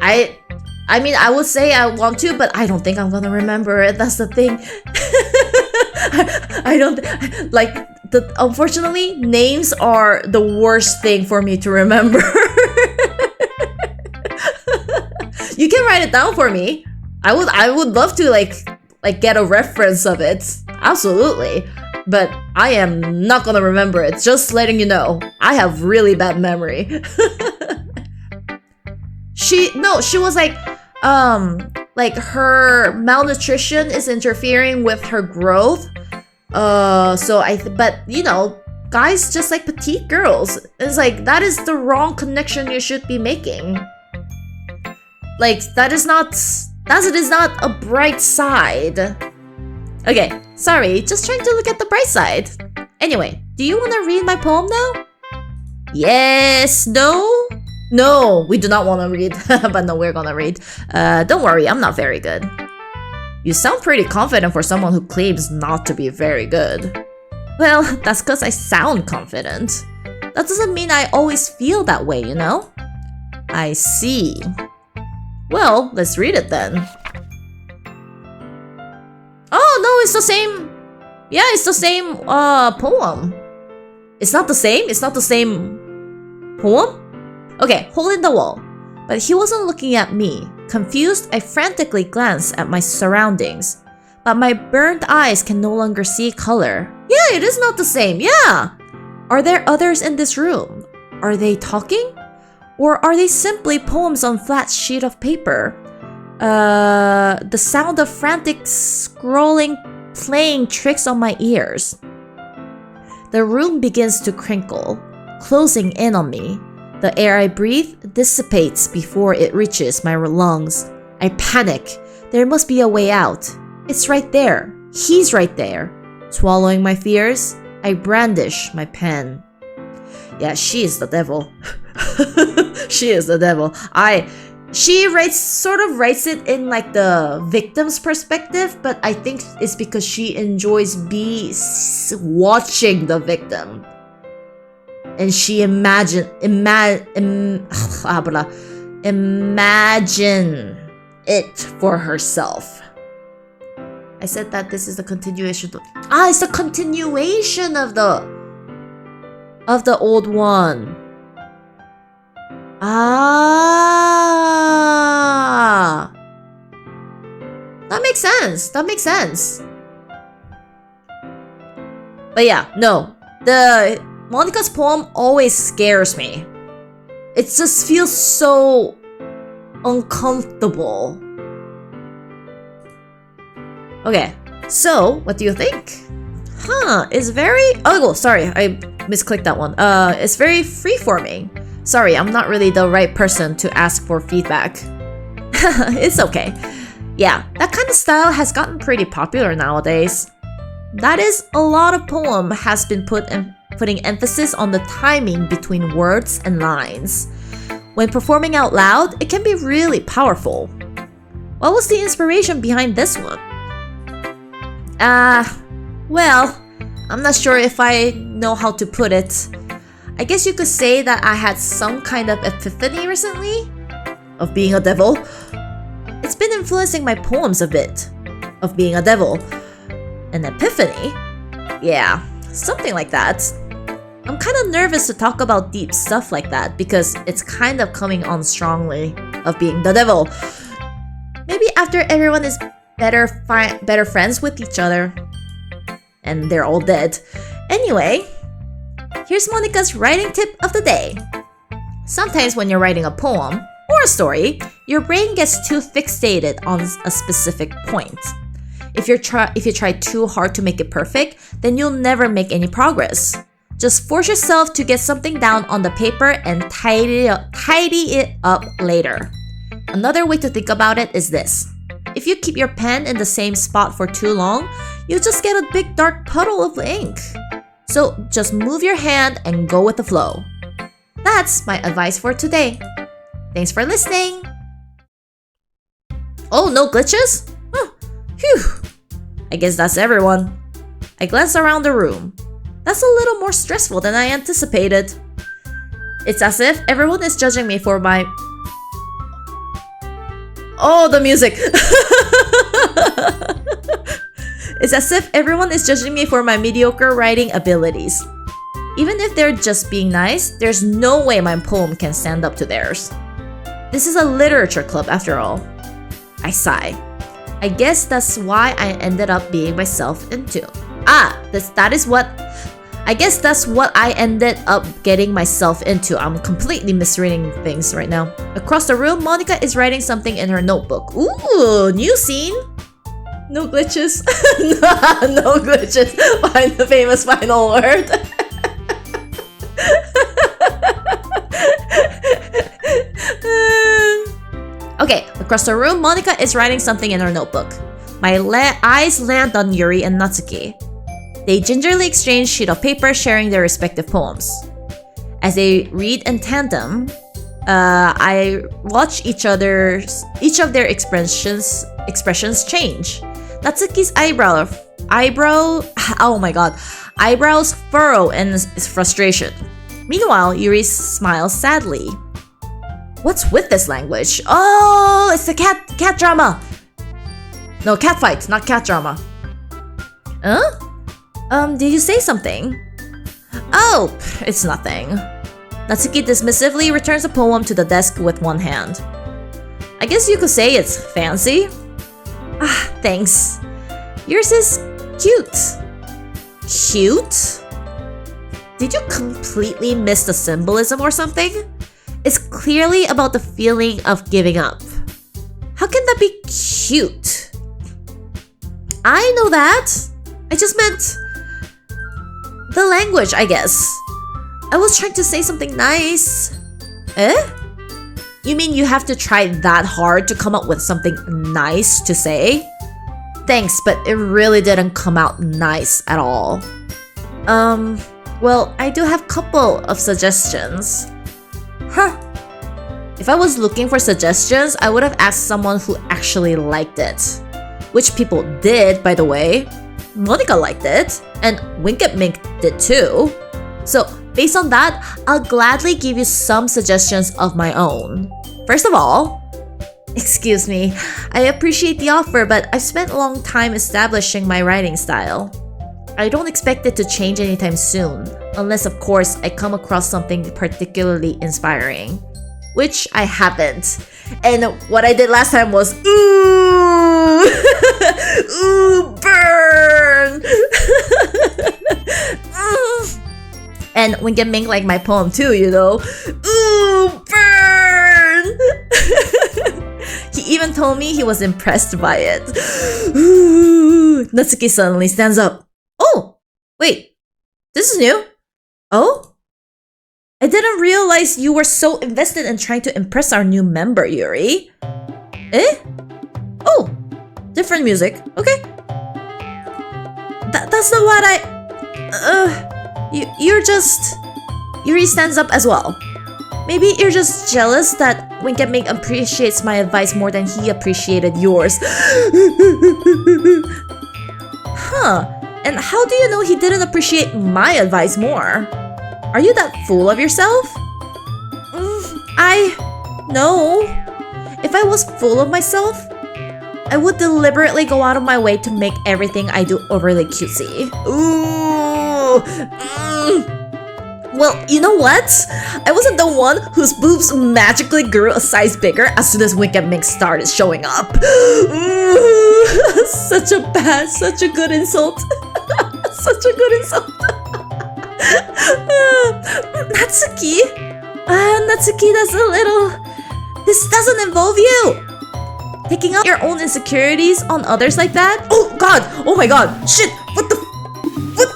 I mean, I would say I want to, but I don't think I'm gonna remember it. That's the thing. I don't... Like, unfortunately, names are the worst thing for me to remember. You can write it down for me. I would love to, like get a reference of it. Absolutely. But I am not gonna remember it. Just letting you know. I have really bad memory. She was like her malnutrition is interfering with her growth. But you know, guys just like petite girls. It's like, that is the wrong connection you should be making. Like, that is not a bright side. Okay, sorry, just trying to look at the bright side. Anyway, do you want to read my poem now? Yes, no? No, we do not want to read. But no, we're gonna read. Don't worry, I'm not very good. You sound pretty confident for someone who claims not to be very good. Well, that's because I sound confident. That doesn't mean I always feel that way, you know? I see. Well, let's read it then. Oh, no, it's the same. Yeah, it's the same poem. It's not the same? It's not the same poem? Okay, hole in the wall. But he wasn't looking at me. Confused, I frantically glanced at my surroundings. But my burned eyes can no longer see color. Yeah, it is not the same, yeah! Are there others in this room? Are they talking? Or are they simply poems on flat sheet of paper? The sound of frantic scrolling playing tricks on my ears. The room begins to crinkle, closing in on me. The air I breathe dissipates before it reaches my lungs. I panic. There must be a way out. It's right there. He's right there. Swallowing my fears, I brandish my pen. Yeah, she is the devil. She is the devil. She sort of writes it in like the victim's perspective, but I think it's because she enjoys watching the victim. And she imagine it for herself. I said that this is the continuation. It's the continuation of the old one. That makes sense. That makes sense. But yeah, no. Monica's poem always scares me. It just feels so uncomfortable. Okay, so what do you think? It's very... Oh, sorry, I misclicked that one. It's very free-forming. Sorry, I'm not really the right person to ask for feedback. It's okay. Yeah, that kind of style has gotten pretty popular nowadays. That is, a lot of poem has been putting emphasis on the timing between words and lines. When performing out loud, it can be really powerful. What was the inspiration behind this one? Well, I'm not sure if I know how to put it. I guess you could say that I had some kind of epiphany recently of being a devil. It's been influencing my poems a bit, of being a devil. An epiphany? Yeah, something like that. I'm kind of nervous to talk about deep stuff like that because it's kind of coming on strongly of being the devil. Maybe after everyone is better friends with each other and they're all dead. Anyway, here's Monica's writing tip of the day. Sometimes when you're writing a poem or a story, your brain gets too fixated on a specific point. If you try too hard to make it perfect, then you'll never make any progress. Just force yourself to get something down on the paper and tidy it up later. Another way to think about it is this. If you keep your pen in the same spot for too long, you'll just get a big dark puddle of ink. So just move your hand and go with the flow. That's my advice for today. Thanks for listening. Oh, no glitches? Phew. I guess that's everyone. I glanced around the room. That's a little more stressful than I anticipated. It's as if everyone is judging me for my... Oh, the music! It's as if everyone is judging me for my mediocre writing abilities. Even if they're just being nice, there's no way my poem can stand up to theirs. This is a literature club after all. I sigh. I guess that's why I ended up being myself into. I guess that's what I ended up getting myself into. I'm completely misreading things right now. Across the room, Monica is writing something in her notebook. Ooh, new scene. No glitches. No glitches. Find the famous final word. Okay, across the room, Monica is writing something in her notebook. My eyes land on Yuri and Natsuki. They gingerly exchange sheet of paper, sharing their respective poems. As they read in tandem, I watch each of their expressions change. Natsuki's eyebrows furrow in frustration. Meanwhile, Yuri smiles sadly. What's with this language? Oh, it's the cat drama. No, cat fight, not cat drama. Huh? Did you say something? Oh, it's nothing. Natsuki dismissively returns the poem to the desk with one hand. I guess you could say it's fancy. Thanks. Yours is cute. Cute? Did you completely miss the symbolism or something? It's clearly about the feeling of giving up. How can that be cute? I know that. I just meant the language, I guess. I was trying to say something nice. Eh? You mean you have to try that hard to come up with something nice to say? Thanks, but it really didn't come out nice at all. Well, I do have a couple of suggestions. Huh. If I was looking for suggestions, I would have asked someone who actually liked it. Which people did, by the way. Monica liked it, and Winkett Mink did too. So, based on that, I'll gladly give you some suggestions of my own. First of all, excuse me, I appreciate the offer, but I've spent a long time establishing my writing style. I don't expect it to change anytime soon, unless of course I come across something particularly inspiring. Which I haven't. And what I did last time was, ooh! Ooh, burn! And Winkett Mink liked my poem too, you know. Ooh, burn! He even told me he was impressed by it. Ooh. Natsuki suddenly stands up. Oh, wait, this is new. Oh? I didn't realize you were so invested in trying to impress our new member, Yuri. Eh? Oh, different music. Okay. That's not what I... You're just... Yuri stands up as well. Maybe you're just jealous that Winkeming appreciates my advice more than he appreciated yours. Huh. And how do you know he didn't appreciate my advice more? Are you that full of yourself? No. If I was full of myself, I would deliberately go out of my way to make everything I do overly cutesy. Ooh. Well, you know what? I wasn't the one whose boobs magically grew a size bigger as soon as Winkeming started showing up. Ooh. Such a good insult. Such a good insult. Natsuki? Natsuki, that's a little... This doesn't involve you! Taking out your own insecurities on others like that? Oh god! Oh my god! Shit! What the... What?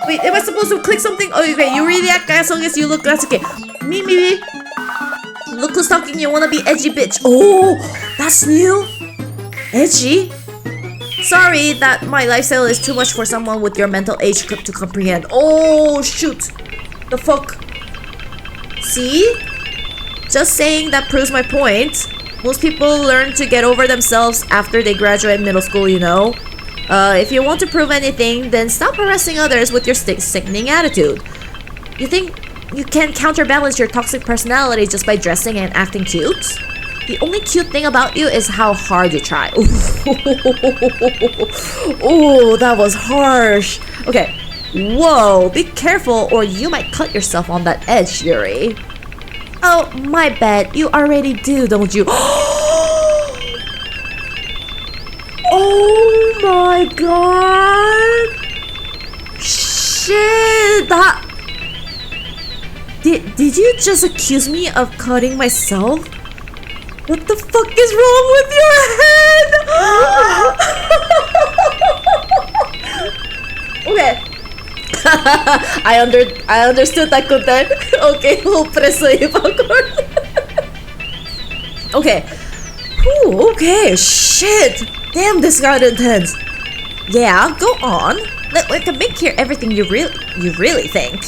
Wait, am I supposed to click something? Oh, okay, you really act as long as you look Natsuki. Me. Look who's talking, you wanna be edgy bitch. Oh, that's new? Edgy? Sorry that my lifestyle is too much for someone with your mental age to comprehend. Oh, shoot. The fuck? See? Just saying that proves my point. Most people learn to get over themselves after they graduate middle school, you know? If you want to prove anything, then stop harassing others with your sickening attitude. You think you can counterbalance your toxic personality just by dressing and acting cute? The only cute thing about you is how hard you try. Oh, that was harsh. Okay. Whoa, be careful or you might cut yourself on that edge, Yuri. Oh, my bad. You already do, don't you? Oh my god. Shit, that... Did you just accuse me of cutting myself? What the fuck is wrong with your head? Okay. I understood that content. Okay, preso popcorn. Okay. Ooh, okay, shit. Damn, this got intense. Yeah, go on. Let Winkeming hear everything you really think.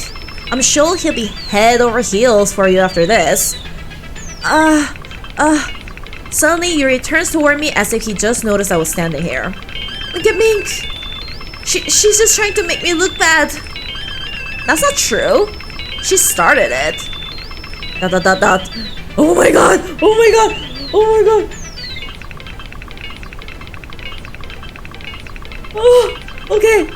I'm sure he'll be head over heels for you after this. Suddenly Yuri turns toward me as if he just noticed I was standing here. Winkeming! She's just trying to make me look bad. That's not true. She started it. ... Oh my god! Oh my god! Oh my god! Oh! Okay!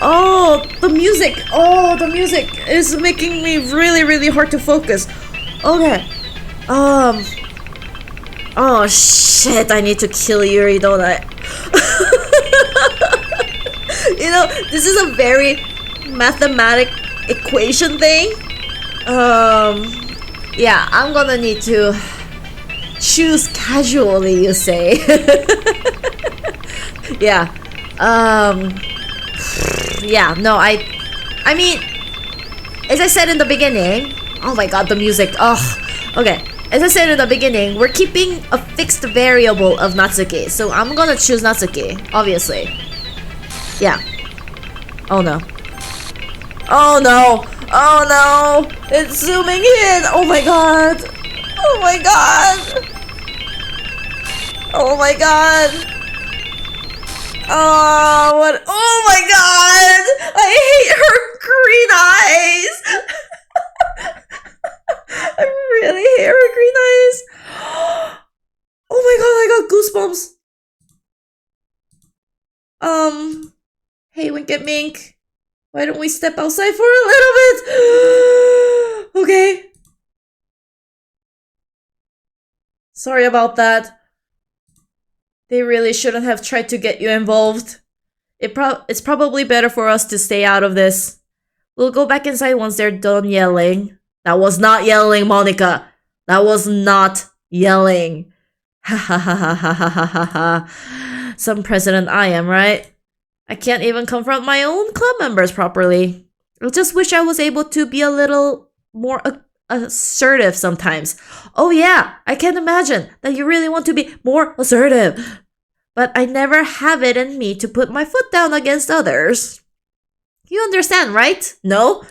Oh, the music! Oh, the music is making me really hard to focus. Okay. Oh shit, I need to kill Yuri, don't I? You know, this is a very mathematic equation thing. Yeah, I'm gonna need to choose casually, you say. Yeah. Yeah, no, I mean, as I said in the beginning, oh my god, the music, oh, okay. As I said in the beginning, we're keeping a fixed variable of Natsuki, so I'm gonna choose Natsuki, obviously. Yeah. Oh no. Oh no! Oh no! It's zooming in! Oh my god! Oh my god! Oh my god! Oh, what? Oh my god! I hate her green eyes! I really hate her green eyes! Oh my god, I got goosebumps! Hey, Winkeming, why don't we step outside for a little bit? Okay. Sorry about that. They really shouldn't have tried to get you involved. It's probably better for us to stay out of this. We'll go back inside once they're done yelling. That was not yelling, Monica. That was not yelling. Ha ha ha ha ha ha ha ha. Some president I am, right? I can't even confront my own club members properly. I just wish I was able to be a little more assertive sometimes. Oh yeah, I can imagine that you really want to be more assertive. But I never have it in me to put my foot down against others. You understand, right? No?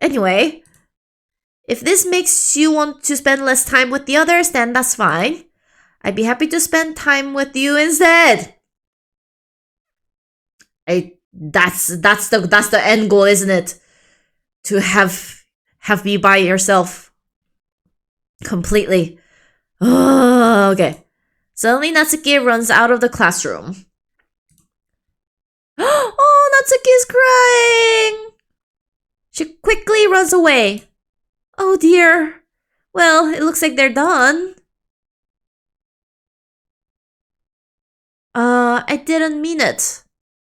Anyway, if this makes you want to spend less time with the others, then that's fine. I'd be happy to spend time with you instead. That's the end goal, isn't it? To have me by yourself completely. Oh, okay. Suddenly Natsuki runs out of the classroom. Oh, Natsuki's crying! She quickly runs away. Oh dear. Well, it looks like they're done. I didn't mean it.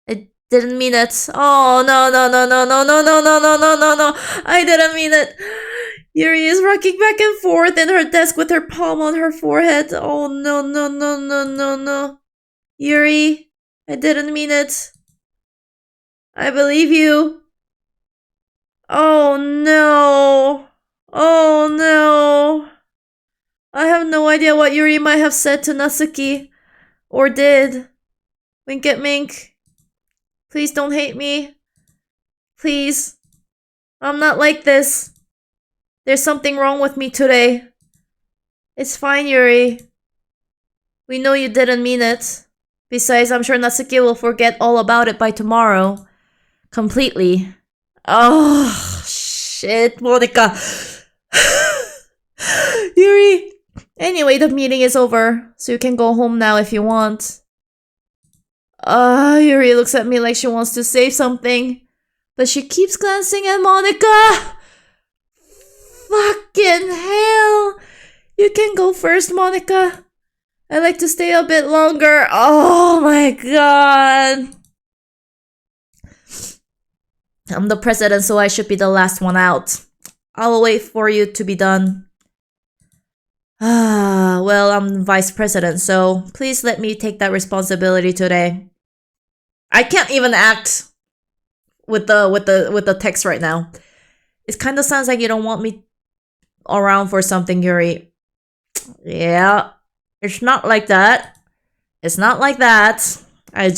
I didn't mean it. Oh, no. I didn't mean it. Yuri is rocking back and forth in her desk with her palm on her forehead. Oh, no. Yuri, I didn't mean it. I believe you. Oh, no. Oh, no. I have no idea what Yuri might have said to Natsuki. Or did. Wink at Mink. Please don't hate me. Please. I'm not like this. There's something wrong with me today. It's fine, Yuri. We know you didn't mean it. Besides, I'm sure Natsuki will forget all about it by tomorrow. Completely. Oh, shit, Monica. Yuri. Anyway, the meeting is over, so you can go home now if you want. Yuri looks at me like she wants to say something, but she keeps glancing at Monica. Fucking hell. You can go first, Monica. I'd like to stay a bit longer. Oh my god. I'm the president, so I should be the last one out. I'll wait for you to be done. Well, I'm vice president, so please let me take that responsibility today. I can't even act with the text right now. It kind of sounds like you don't want me around for something, Yuri. Yeah, it's not like that. It's not like that. I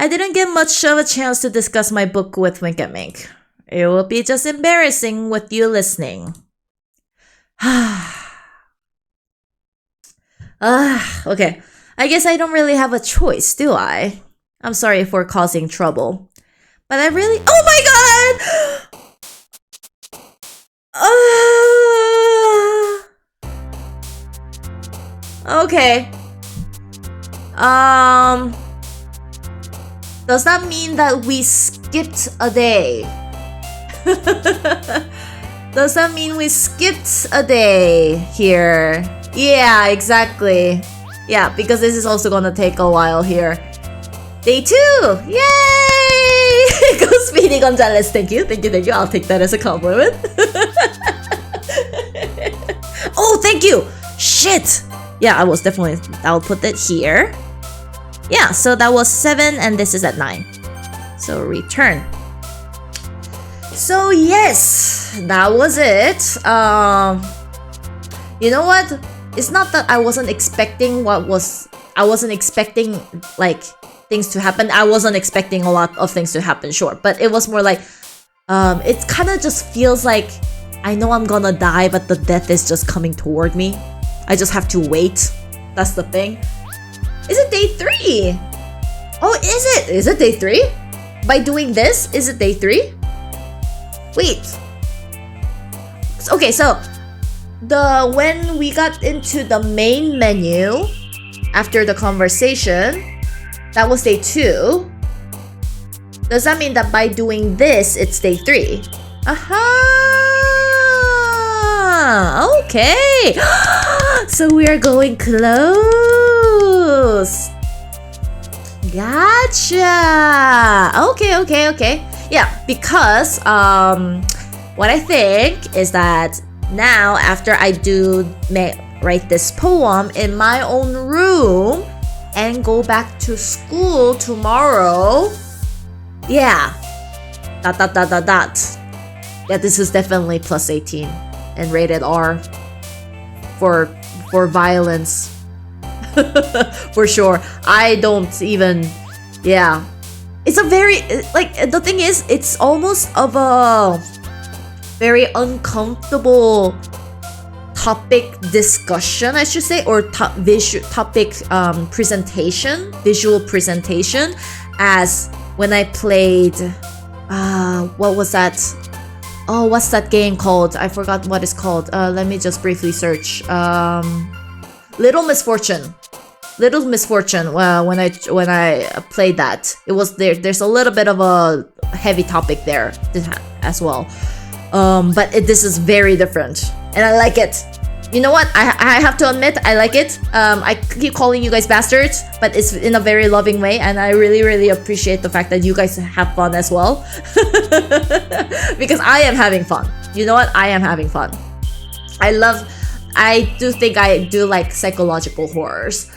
didn't get much of a chance to discuss my book with Wink and Mink. It will be just embarrassing with you listening. Okay. I guess I don't really have a choice, do I? I'm sorry for causing trouble. But I really— oh my god! Okay. Does that mean that we skipped a day? Does that mean we skipped a day here? Yeah, exactly. Yeah, because this is also gonna take a while here. Day 2! Yay! Go Speedy Gonzalez. Thank you. I'll take that as a compliment. Oh, thank you! Shit! Yeah, I'll put it here. Yeah, so that was 7 and this is at 9. So return. So yes, that was it. You know what? It's not that I wasn't expecting like things to happen. I wasn't expecting a lot of things to happen, sure. But it was more like, it kind of just feels like I know I'm gonna die, but the death is just coming toward me. I just have to wait. That's the thing. Is it day 3? Oh, is it? Is it day 3? By doing this, is it day 3? Wait. Okay, so when we got into the main menu after the conversation, that was day 2. Does that mean that by doing this, it's day 3? Aha! Okay. So we are going close. Gotcha. Okay. Yeah, because what I think is that now after I write this poem in my own room and go back to school tomorrow, yeah, dot dot dot dot dot. Yeah, this is definitely plus 18 and rated R for violence. For sure. I don't even, yeah. It's a very, like, the thing is, it's almost of a very uncomfortable topic discussion, I should say, or topic visual presentation, as when I played, what was that? Oh, what's that game called? I forgot what it's called. Let me just briefly search. Little Misfortune. Little Misfortune. When I played that, it was there's a little bit of a heavy topic there as well. But this is very different, and I like it. You know what? I have to admit, I like it. I keep calling you guys bastards, but it's in a very loving way, and I really, really appreciate the fact that you guys have fun as well. Because I am having fun. You know what? I am having fun. I do think I do like psychological horrors.